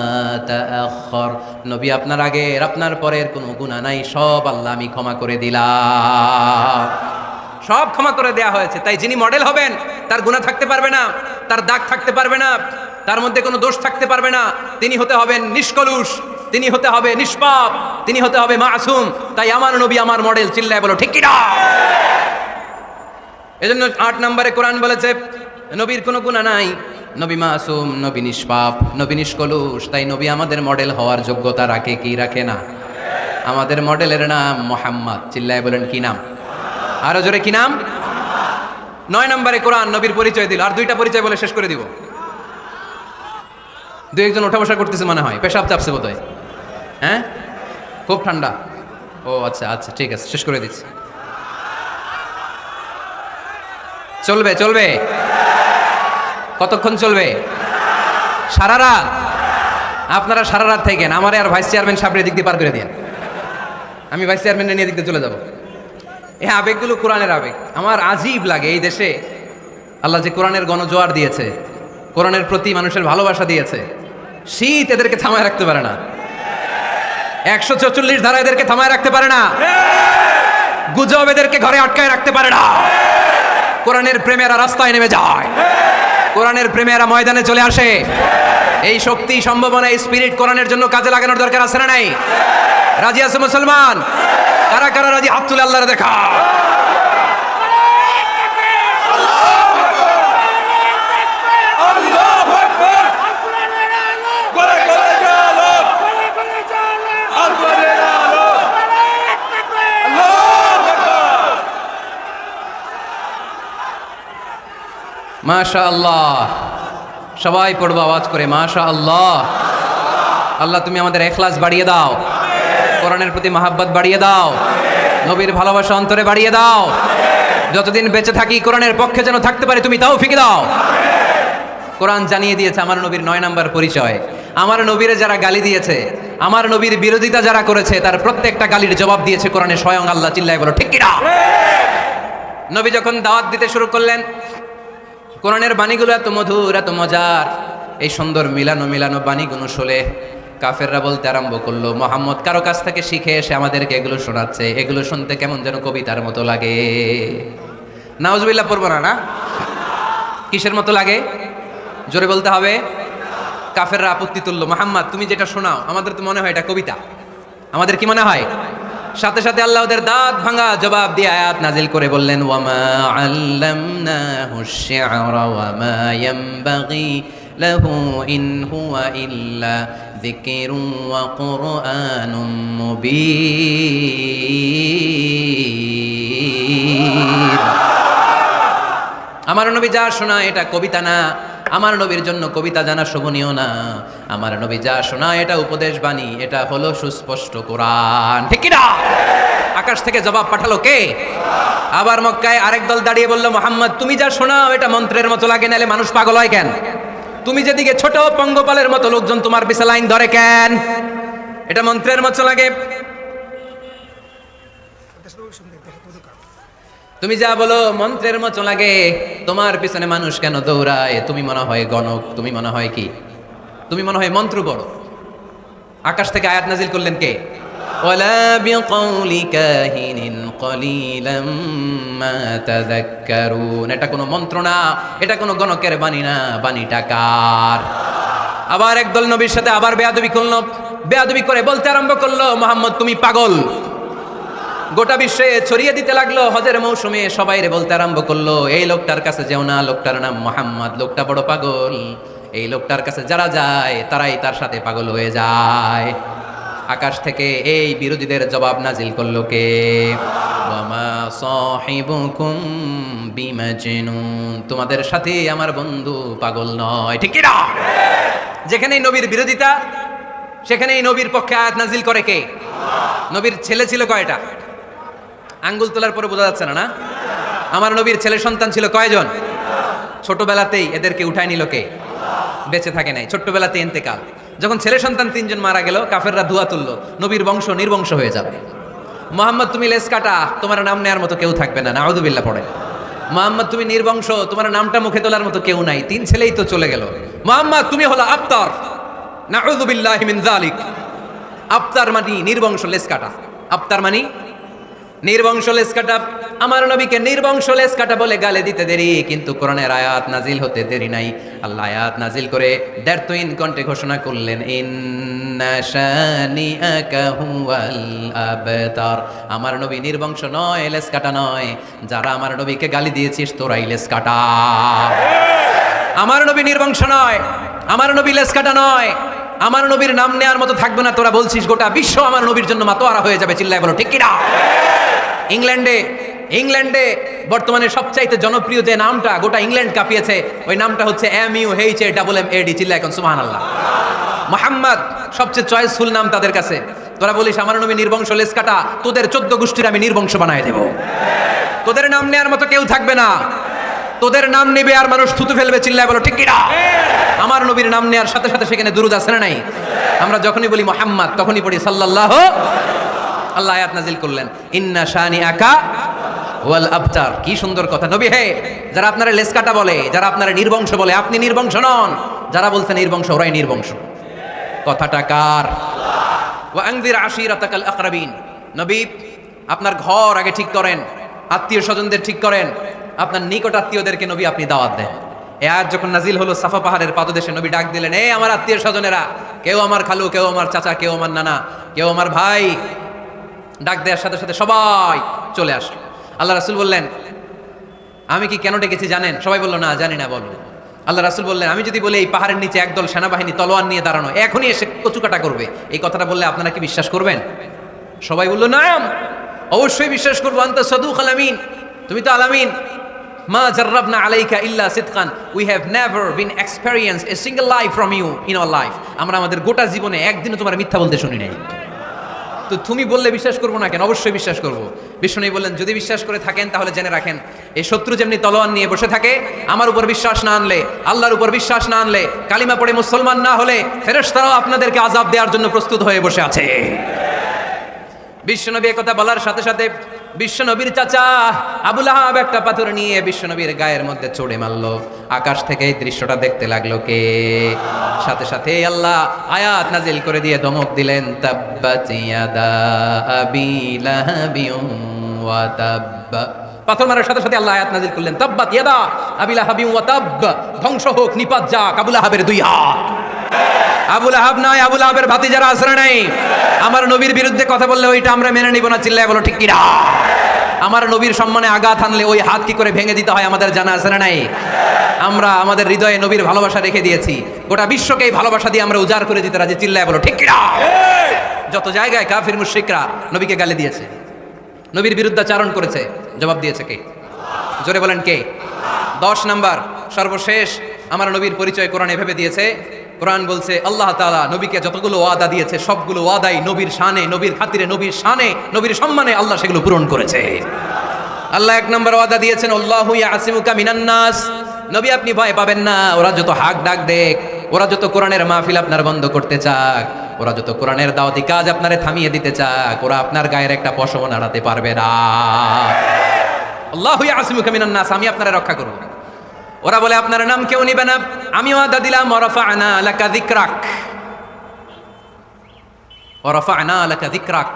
তাআখার। নবী আপনার আগের আপনার পরের কোনো গুনাহ নাই, সব আল্লাহ আমি ক্ষমা করে দিলাম। সব ক্ষমা করে দেয়া হয়েছে। তাই যিনি মডেল হবেন তার গুনাহ থাকতে পারবে না, তার দাগ থাকতে পারবে না, তার মধ্যে কোনো দোষ থাকতে পারবে না। তিনি হতে হবেন নিষ্কলুষ, তিনি হতে হবে নিষ্পাপ, তিনি হতে হবে মাসুম। তাই আমার নবী আমার মডেল। চিল্লায় বলো ঠিক কিনা? এজন্য 8 নম্বরে কোরআন বলেছে নবীর কোনো গুনাহ নাই, নবী মাসুম, নবী নিষ্পাপ, নবী নিষ্কলুষ। তাই নবী আমাদের মডেল হওয়ার যোগ্যতা রাখে কি রাখে না? আমাদের মডেলের নাম মুহাম্মদ। চিল্লায় বলেন কি নাম? আরো জোরে কি নাম? 9 নম্বরে কোরআন নবীর পরিচয় দিল। আর 2টা পরিচয় বলে শেষ করে দিব। 2-1 জন ওঠা বসা করতেছে মনে হয়, পেশাব চাপছে বোধহয়। হ্যাঁ, খুব ঠান্ডা। ও আচ্ছা আচ্ছা, ঠিক আছে, শেষ করে দিচ্ছি। চলবে চলবে? কতক্ষণ চলবে? সারা রাত? আপনারা সারা রাত থাকেন, আমার আর ভাইস চেয়ারম্যান সাহেবের দিক দিয়ে পার করে দিন। আমি ভাইস চেয়ারম্যানের নিয়ে দিক দিয়ে চলে যাব। এই আবেগগুলো কোরআনের আবেগ। আমার আজীব লাগে এই দেশে আল্লাহ যে কোরআনের গণজোয়ার দিয়েছে, কোরআনের প্রতি মানুষের ভালোবাসা দিয়েছে। শীত এদেরকে থামায় রাখতে পারে না, 144 ধারা এদেরকে থামায় রাখতে পারে না, গুজব এদেরকে ঘরে আটকায় রাখতে পারে না। কোরআনের প্রেমেরা রাস্তায় নেমে যায়, কোরআনের প্রেমেরা ময়দানে চলে আসে। এই শক্তি, সম্ভাবনা, এই স্পিরিট কোরআনের জন্য কাজে লাগানোর দরকার আছে না নাই? রাজি আছে মুসলমান? কারা কারা রাজি? হাত তুলে আল্লাহর দেখা। মাশাআল্লাহ। সবাই পড়বো আওয়াজ করে মাশাআল্লাহ। আল্লাহ তুমি আমাদের ইখলাস বাড়িয়ে দাও, কোরআনের প্রতি মহাব্বত বাড়িয়ে দাও, নবীর ভালোবাসা অন্তরে বাড়িয়ে দাও। যতদিন বেঁচে থাকি কোরআনের পক্ষে যেন থাকতে পারে তুমি তৌফিক দাও। কোরআন জানিয়ে দিয়েছে আমার নবীর 9 নাম্বার পরিচয়। আমার নবীরে যারা গালি দিয়েছে, আমার নবীর বিরোধিতা যারা করেছে, তার প্রত্যেকটা গালির জবাব দিয়েছে কোরআনে স্বয়ং আল্লাহ। চিল্লায় বলো ঠিক কিনা? নবী যখন দাওয়াত দিতে শুরু করলেন, কোরআনের বাণীগুলো এত মধুর, এত মজার, এই সুন্দর মিলানো মিলানো বাণীগুলো শুনে কাফেররা বলতে আরম্ভ করলো, মোহাম্মদ কারো কাছ থেকে শিখে এসে আমাদেরকে এগুলো শোনাচ্ছে, এগুলো শুনতে কেমন যেন কবিতার মতো লাগে। নাউজুবিল্লাহ পড়বো না? কিসের মতো লাগে? জোরে বলতে হবে। কাফেররা আপত্তি তুললো, মোহাম্মদ তুমি যেটা শোনাও আমাদের তো মনে হয় এটা কবিতা। আমাদের কি মনে হয়? সাথে সাথে আল্লাহ ওদের দাঁত ভাঙা জবাব দিয়ে আয়াত নাজিল করে বললেন, ওয়ামা আল্লামনাহু শি'রা ওয়ামা ইয়ানবাগি লাহু ইন হুয়া ইল্লা যিকরুন ওয়া কুরআনুম মুবিন। আমার নবী যা শোনায় এটা কবিতা না, আমার নবীর জন্য কবিতা জানা শোভনীয় না। আমার নবী যা শোনায় এটা উপদেশ বাণী, এটা হলো সুস্পষ্ট কোরআন। ঠিক কি না? আকাশ থেকে জবাব পাঠালো কে? আবার মক্কায় আরেক দল দাঁড়িয়ে বলল, মুহাম্মদ তুমি যা শোনাও এটা মন্ত্রের মতো লাগে, নালে মানুষ পাগল হয় কেন? তুমি যেদিকে ছোট পঙ্গপালের মতো লোকজন তোমার পিছে লাইন ধরে কেন? এটা মন্ত্রের মতো লাগে। তুমি যা বলো মন্ত্রের মতো লাগে, তোমার পিছনে মানুষ কেন দৌড়ায়? তুমি মনে হয় গণক, তুমি মনে হয় কি? তুমি মনে হয় মন্ত্র বড়। আকাশ থেকে আয়াত নাজিল করলেন কে? ওয়ালা বিকাউলি কাহিনিন কলিলাম মা তাযাক্কারুন। এটা কোনো মন্ত্র না, এটা কোনো গণকের বাণী না, বাণীটা কার? আবার একদল নবীর সাথে আবার বেয়াদবি করলো, বেয়াদবি করে বলতে আরম্ভ করলো, মুহাম্মদ তুমি পাগল। গোটা বিশ্বে ছড়িয়ে দিতে লাগলো। হজের মৌসুমে সবাই রে বলতে আরম্ভ করলো, এই লোকটার কাছে যেও না, লোকটার নাম মুহাম্মদ, লোকটা বড় পাগল। এই লোকটার কাছে যারা যায় তারাই তার সাথে পাগল হয়ে যায়। আকাশ থেকে এই বিরোধীদের জবাব নাজিল করলো কে? ওয়ামা সাহিবুকুম বিমাজনুন। তোমাদের সাথে আমার বন্ধু পাগল নয়। ঠিক কি না? যেখানেই নবীর বিরোধিতা, সেখানেই নবীর পক্ষে আয়াত নাজিল করে কে? নবীর ছেলে ছিল কয়টা? আঙ্গুল তোলার পরে বোঝা যাচ্ছে না না? আমার নবীর ছেলে সন্তান ছিল কয়জন? ছোটবেলাতেই এদেরকে উঠায় নিল কে? বেঁচে থাকে নাই, ছোট্টবেলাতে ইন্তেকাল। যখন ছেলে সন্তান 3 জন মারা গেল, কাফেররা ধোয়া তুললো, নবীর বংশ নির্বংশ হয়ে যাবে। মুহাম্মদ তুমি লেস কাটা, তোমার নাম নেয়ার মতো কেউ থাকবে না। নাউযুবিল্লাহ পড়ে। মুহাম্মদ তুমি নির্বংশ, তোমার নামটা মুখে তোলার মতো কেউ নাই। 3 ছেলেই তো চলে গেল। মুহাম্মদ তুমি হলো আবতার। নাউযুবিল্লাহি মিন যালিক। আবতার মানে নির্বংশ, লেস কাটা। আবতার মানে নির্বংশ, লেস কাটা। আমার নবীকে নির্বংশ লেস কাটা বলে গালে দিতে দেরি, কিন্তু কোরআনের আয়াত নাজিল হতে দেরি নাই। আল্লাহ আয়াত নাজিল করে 1.5 কণ্ঠে ঘোষণা করলেন, ইন্না শানিআকা হুয়াল আবতার। আমার নবী নির্বংশ নয়, লেস কাটা নয়। যারা আমার নবীকে গালি দিয়েছিস তোরাই লেস কাটা। আমার নবী নির্বংশ নয়, আমার নবী লেস কাটা নয়। আমার নবীর নাম নেওয়ার মতো থাকবে না, তোরা বলছিস গোটা বিশ্ব আমার নবীর জন্য মাতোয়ারা হয়ে যাবে। চিল্লায় বলো ঠিক কিনা? ইংল্যান্ডে বর্তমানে সবচাইতে জনপ্রিয় যে নামটা গোটা ইংল্যান্ড কাঁপিয়েছে, ওই নামটা হচ্ছে MUHAMMAD। চিল্লায় এখন সুবহানাল্লাহ। মুহাম্মদ সবচেয়ে চয়েসফুল নাম তাদের কাছে। তোরা বলিস আমার নবী নির্বংশ, লেস কাটা, তোদের 14 গোষ্ঠীর আমি নির্বংশ বানায় দেব। তোদের নাম নেওয়ার মতো কেউ থাকবে না। তোদের নাম নেবে আর মানুষ থুতু ফেলবে। চিল্লায় বলো ঠিক কিনা? আমার নবীর নাম নেওয়ার সাথে সাথে সেখানে দুরূদ আছে না নাই? আমরা যখনই বলি মুহাম্মদ তখনই পড়ি সাল্লাল্লাহু। আল্লাহ আয়াত নাজিল করলেন, ইন্না শানিআকা ওয়াল আবতার। কি সুন্দর কথা। নবী হে, যারা আপনারা লেস কাটা বলে, যারা আপনারা নির্বংশ বলে, আপনি নির্বংশ নন। যারা বলছে নির্বংশ, ওরাই নির্বংশ। কথাটা কার? ওয়া আনযির আশীরাতাকাল আকরাবিন। নবী আপনার ঘর আগে ঠিক করেন, আত্মীয় স্বজনদের ঠিক করেন, আপনার নিকট আত্মীয়দেরকে নবী আপনি দাওয়াত দেন। এই আয়াত যখন নাজিল হলো, সাফা পাহাড়ের পাদদেশে নবী ডাক দিলেন, এই আমার আত্মীয় স্বজনেরা, কেউ আমার খালু, কেউ আমার চাচা, কেউ আমার নানা, কেউ আমার ভাই। ডাক দেওয়ার সাথে সাথে সবাই চলে আসলো। আল্লাহ রাসূল বললেন, আমি কি কেন ডেকেছি জানেন? সবাই বললো না জানি না। বলো। আল্লাহ রাসূল বললেন, আমি যদি বলি এই পাহাড়ের নিচে একদল সেনাবাহিনী তলোয়ার নিয়ে দাঁড়ানো, এখনই এসে কচুকাটা করবে, এই কথাটা বললে আপনারা কি বিশ্বাস করবেন? সবাই বললো না, অবশ্যই বিশ্বাস করবো। আনতা সাদুকুল আমিন, তুমি তো আলামিন। মা জাররাবনা আলাইকা ইল্লা সিদকান, we have never been experienced a single life from you in our life. আমরা আমাদের গোটা জীবনে একদিনও তোমার মিথ্যা বলতে শুনি নাই। তো তুমি বললে বিশ্বাস করবো না কেন? অবশ্যই বিশ্বাস করবো। বিষ্ণু বললেন, যদি বিশ্বাস করে থাকেন তাহলে জেনে রাখেন, এই শত্রু যেমনি তলোয়ার নিয়ে বসে থাকে, আমার উপর বিশ্বাস না আনলে, আল্লাহর উপর বিশ্বাস না আনলে, কালিমা পড়ে মুসলমান না হলে ফেরেশতারাও আপনাদেরকে আযাব দেওয়ার জন্য প্রস্তুত হয়ে বসে আছে। বিশ্বনবী একথা বলার সাথে সাথে বিশ্বনবীর চাচা আবু লাহাব একটা পাথর নিয়ে বিশ্বনবীর গায়ের মধ্যে ছুঁড়ে মারলো। আকাশ থেকে এই দৃশ্যটা দেখতে লাগলো কে? সাথে সাথে আল্লাহ আয়াত নাজিল করে দিয়ে ধমক দিলেন, তাব্বাত ইয়াদা আবি লাহাবিন ওয়া তাব্ব। পাথর মারার সাথে সাথে আল্লাহ আয়াত নাজিল করলেন, তাব্বাত ইয়াদা আবি লাহাবিন ওয়া তাব্ব, ধ্বংস হোক, নিপাত যাক আবু লাহাবের দুই হাত। আবু লাহাব নাই, আবু লাহাবের ভাতিজারা আসরা নাই। আমার নবীর বিরুদ্ধে কথা বললে ওইটা আমরা মেনে নিব না, চিল্লায় বলো ঠিক কিনা? আমার নবীর সম্মানে আঘাত হানলে ওই হাত কি করে ভেঙে দিতে হয় আমাদের জানা আছে না নাই? আমরা আমাদের হৃদয়ে নবীর ভালোবাসা রেখে দিয়েছি, গোটা বিশ্বকে এই ভালোবাসা দিয়ে আমরা উজাড় করে দিতে রাজি, চিল্লায় বলো ঠিক কিনা? যত জায়গায় কাফির মুশরিকরা নবীকে গালি দিয়েছে, নবীর বিরুদ্ধাচারণ করেছে, জবাব দিয়েছে কে? জোরে বলেন কে? 10 নাম্বার সর্বশেষ আমার নবীর পরিচয় কোরআন এভাবে দিয়েছে। কোরআন বলছে আল্লাহ তাআলা নবীকে যতগুলো ওয়াদা দিয়েছে সবগুলো ওয়াদাই নবীর শানে, নবীর খাতিরে, নবীর শানে, নবীর সম্মানে আল্লাহ সেগুলো পূরণ করেছে। আল্লাহ 1 নম্বর ওয়াদা দিয়েছেন, আল্লাহু ইয়াসিমুকা মিনান নাস। নবী আপনি ভয় পাবেন না, ওরা যত হাক ডাক দেখ, ওরা যত কোরআনের মাহফিল আপনার বন্ধ করতে চাক, ওরা যত কোরআনের দাওয়াতি কাজ আপনারে থামিয়ে দিতে চাক, ওরা আপনার গায়ের একটা পশম নাড়াতে পারবে না। আল্লাহু ইয়াসিমুকা মিনান নাস, আমি আপনারে রক্ষা করব। ওরা বলে আপনার নাম কেউ নিবে না, আমি ওয়াদা দিলাম ওয়ারাফা'না লাকা যিকরাক, ওয়ারাফা'না লাকা যিকরাক,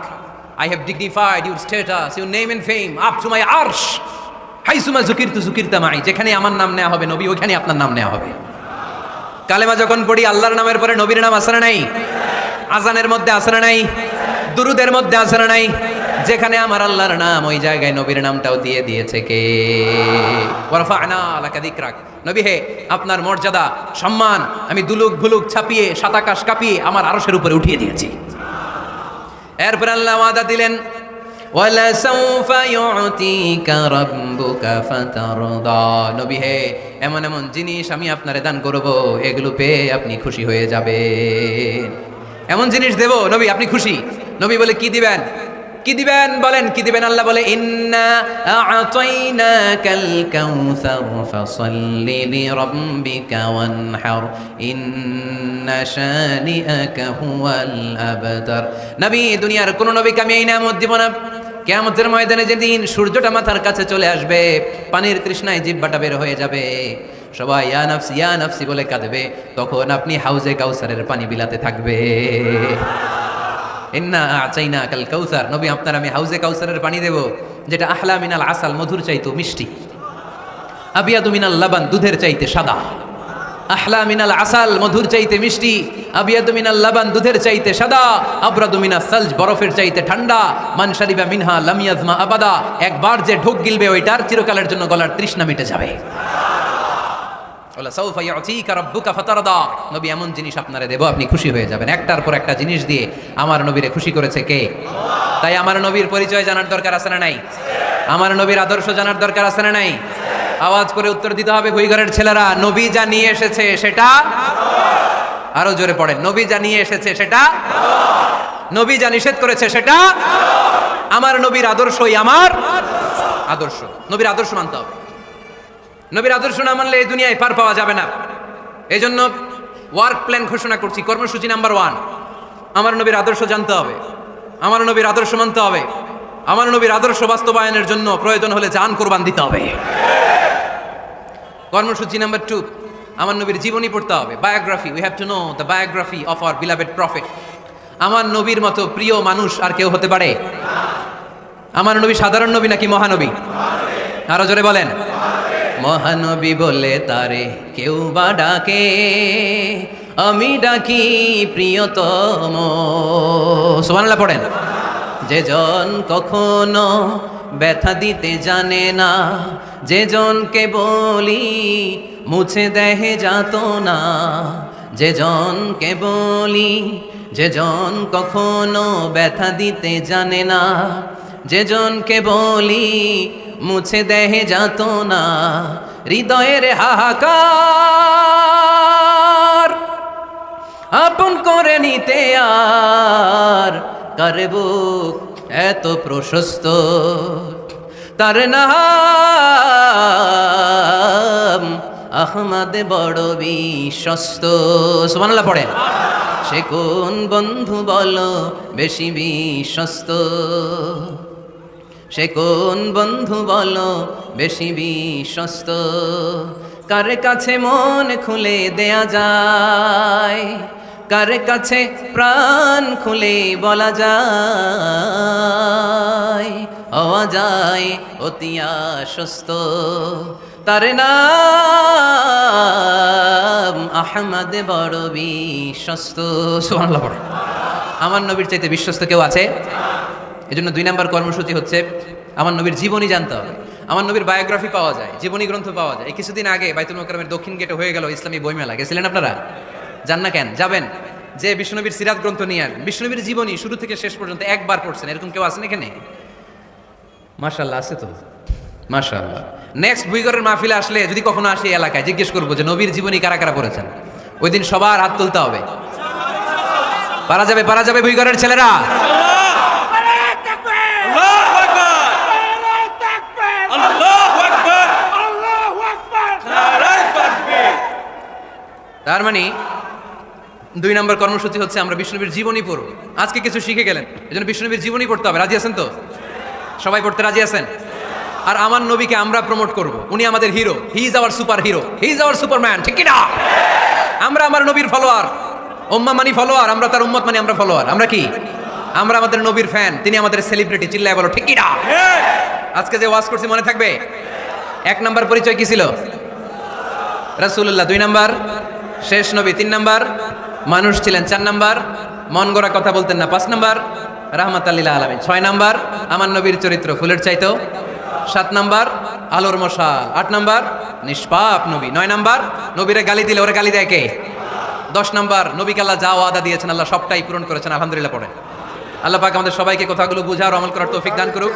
I have dignified your status, your name and fame up to my arsh, হাইসুমা যুকিরতু যুকিরতা মাই, যেখানে আমার নাম নেওয়া হবে নবী ওখানে আপনার নাম নেওয়া হবে। কালেমা যখন পড়ি আল্লাহর নামের পরে নবীর নাম আছে না নাই? আজানের মধ্যে আছে না নাই? দুরুদের মধ্যে আছে না নাই? যেখানে আমার আল্লাহর নাম ওই জায়গায় নবীর নামটাও দিয়ে দিয়েছে কে? ওয়ারাফা'না লাকা যিকরাক। নবী হে, আপনার মর্যাদা সম্মান আমি দুলুক ভুলুক ছাপিয়ে সাত আকাশ কাঁপিয়ে আমার আরশের উপরে উঠিয়ে দিয়েছি। এরপর আল্লাহ ওয়াদা দিলেন, ওয়ালা সাউফা ইউতিকা রাব্বুকা ফাতারদা। নবী হে, এমন এমন জিনিস আমি আপনারে দান করব, এগুলো পেয়ে আপনি খুশি হয়ে যাবেন। এমন জিনিস দেব নবী আপনি খুশি। নবী বলে কি দিবেন? কি দিবেন বলেন, কি দিবেন? আল্লাহ বলে, ইন্না আ'তাইনাকাল কাউসার ফাসাল্লি লিরাব্বিকা ওয়ানহার ইন্না শানিআকা হুয়াল আবতার। নবী, দুনিয়ার কোন নবীকে আমি এই নিয়ামত দিব না। কিয়ামতের ময়দানে যেদিন সূর্যটা মাথার কাছে চলে আসবে, পানির তৃষ্ণায় জিহ্বাটা বের হয়ে যাবে, সবাই ইয়া নাফসি বলে কাঁদবে, তখন আপনি হাউজে কাউসারের পানি বিলাতে থাকবে। ইন্না আ'তাইনাকাল কাউসার, নবী আপনার আমি হাউজে কাউসারের পানি দেব, যেটা আহলা মিনাল আসাল, মধুর চাইতে মিষ্টি, আবিয়াদু মিনাল লাবান, দুধের চাইতে সাদা। আহলা মিনাল আসাল, মধুর চাইতে মিষ্টি, আবিয়াদু মিনাল লাবান, দুধের চাইতে সাদা, আবরাদু মিনাস সালজ, বরফের চাইতে ঠান্ডা, মান শারিবা মিনহা লাম ইয়াজমা আবাদা, একবার যে ঢোক গিলবে ওইটার চিরকালের জন্য গলার তৃষ্ণা মিটে যাবে। ওয়ালা সাউফা ইউতিকা রাব্বুকা ফাতারদা। নবী এমন জিনিস আপনারে দেব আপনি খুশি হয়ে যাবেন। একটার পর একটা জিনিস দিয়ে আমার নবীরে খুশি করেছে কে? তাই আমার নবীর পরিচয় জানার দরকার আছে না নাই? আমার নবীর আদর্শ জানার দরকার আছে না নাই? আওয়াজ করে উত্তর দিতে হবে ভুইঘরের ছেলেরা, নবী যা নিয়ে এসেছে সেটা, আরো জোরে পড়েন, নবী যা নিয়ে এসেছে সেটা, নবী যা নিষেধ করেছে সেটা। আমার নবীর আদর্শই আমার আদর্শ। নবীর আদর্শ মানতে হবে। নবীর আদর্শ না মানলে এই দুনিয়ায় পার পাওয়া যাবে না। এই জন্য ওয়ার্ক প্ল্যান ঘোষণা করছি, কর্মসূচি নাম্বার 1, আমার নবীর আদর্শ জানতে হবে, আমার নবীর আদর্শ মানতে হবে, আমার নবীর আদর্শ বাস্তবায়নের জন্য প্রয়োজন হলে জান কোরবান দিতে হবে। কর্মসূচি নাম্বার 2, আমার নবীর জীবনী পড়তে হবে, biography. We have to know the biography of our beloved prophet. আমার নবীর মতো প্রিয় মানুষ আর কেউ হতে পারে? আমার নবী সাধারণ নবী নাকি মহানবী? আরো জোরে বলেন। মহানবী বলে তারে কেউ বা ডাকে, আমি ডাকি প্রিয়তম। সুবহানাল্লাহ পড়েন। যে জন কখনো ব্যথা দিতে জানে না, যে জনকে বলি মুছে দেহে যাত না, যে জনকে বলি, যে জন কখনো ব্যথা দিতে জানে না, যে জনকে বলি মুছে দেহে যাত না হৃদয়ের হাহাকার, আপন করে নিতে আর কারে বুক এত প্রশস্ত, তার নাম আহমদ বড় বিশ্বস্ত। সুবহানাল্লাহ পড়েন। সে কোন বন্ধু বলো বেশি বিশ্বস্ত, সে কোন বন্ধু বলো বেশি বিশ্বস্ত, কার কাছে মন খুলে দেয়া যায়, কার কাছে প্রাণ খুলে বলা যায়, হওয়া যায় অতি আশ্বস্ত, তার নাম আহমদ বড় বিশ্বস্ত। সুবহানাল্লাহ পড়ে। আমার নবীর চাইতে বিশ্বস্ত কেউ আছে? এজন্য 2 নম্বর কর্মসূচি হচ্ছে আমার নবীর জীবনী জানতে হবে। আমার নবীর বায়োগ্রাফি পাওয়া যায়, জীবনী গ্রন্থ পাওয়া যায়। এই কিছুদিন আগে বাইতুল মোকাররমের দক্ষিণ গেটে হয়ে গেল ইসলামী বইমেলা, গেছিলেন আপনারা? যান না কেন? যাবেন। যে বিষ্ণুনবীর সিরাত গ্রন্থ নিয়ে আসবেন, বিষ্ণুনবীর জীবনী শুরু থেকে শেষ পর্যন্ত একবার পড়ছেন, এরকম কেউ আছেন এখানে? মাশাআল্লাহ, আছে তো, মাশাআল্লাহ। নেক্সট ভুইগড়ের মাহফিলে আসলে যদি কখনো আসি এলাকায়, জিজ্ঞেস করবো যে নবীর জীবনী কারা কারা পড়েছেন। ওই দিন সবার হাত তুলতে হবে। পারা যাবে, পারা যাবে ভুইগড়ের ছেলেরা? তার মানে 2 নম্বর কর্মসূচি হচ্ছে আমরা বিষ্ণুনবীর জীবনী পড়ব। আজকে কিছু শিখে গেলেন, এজন্য বিষ্ণুনবীর জীবনী পড়তে হবে। রাজি আছেন তো? সবাই পড়তে রাজি আছেন? আর আমার নবীকে আমরা প্রমোট করব। উনি আমাদের hero, he is our super hero, he is our Superman, ঠিক কি না? আমরা আমার নবীর ফলোয়ার, উম্মাহ মানি ফলোয়ার, আমরা তার উম্মত মানি আমরা ফলোয়ার। আমরা কি? আমরা আমাদের নবীর ফ্যান, তিনি আমাদের সেলিব্রিটি। চিল্লায় বলো ঠিক কি না? আজকে যে ওয়াজ করছি মনে থাকবে? 1 নম্বর পরিচয় কি ছিল? রাসূলুল্লাহ। 2 নম্বর শেষ নবী। 3 নম্বর মানুষ ছিলেন। 4 নম্বর মন গড়া কথা বলতেন না। 5 নম্বর রাহমাতাল লিল আলামিন। 6 নম্বর আমার নবীর চরিত্র ফুলের চাইতেও। 7 নম্বর আলোর মশাল। 8 নম্বর নিষ্পাপ নবী। 9 নম্বর নবীরে গালি দিলে ওরে গালি দেয় কে? 10 নম্বর নবীকে আল্লাহ যা ওয়াদা দিয়েছেন আল্লাহ সবটাই পূরণ করেছেন। আলহামদুলিল্লাহ পড়েন। আল্লাহ পাক আমাদের সবাইকে কথাগুলো বুঝার আমল করার তৌফিক দান করুক।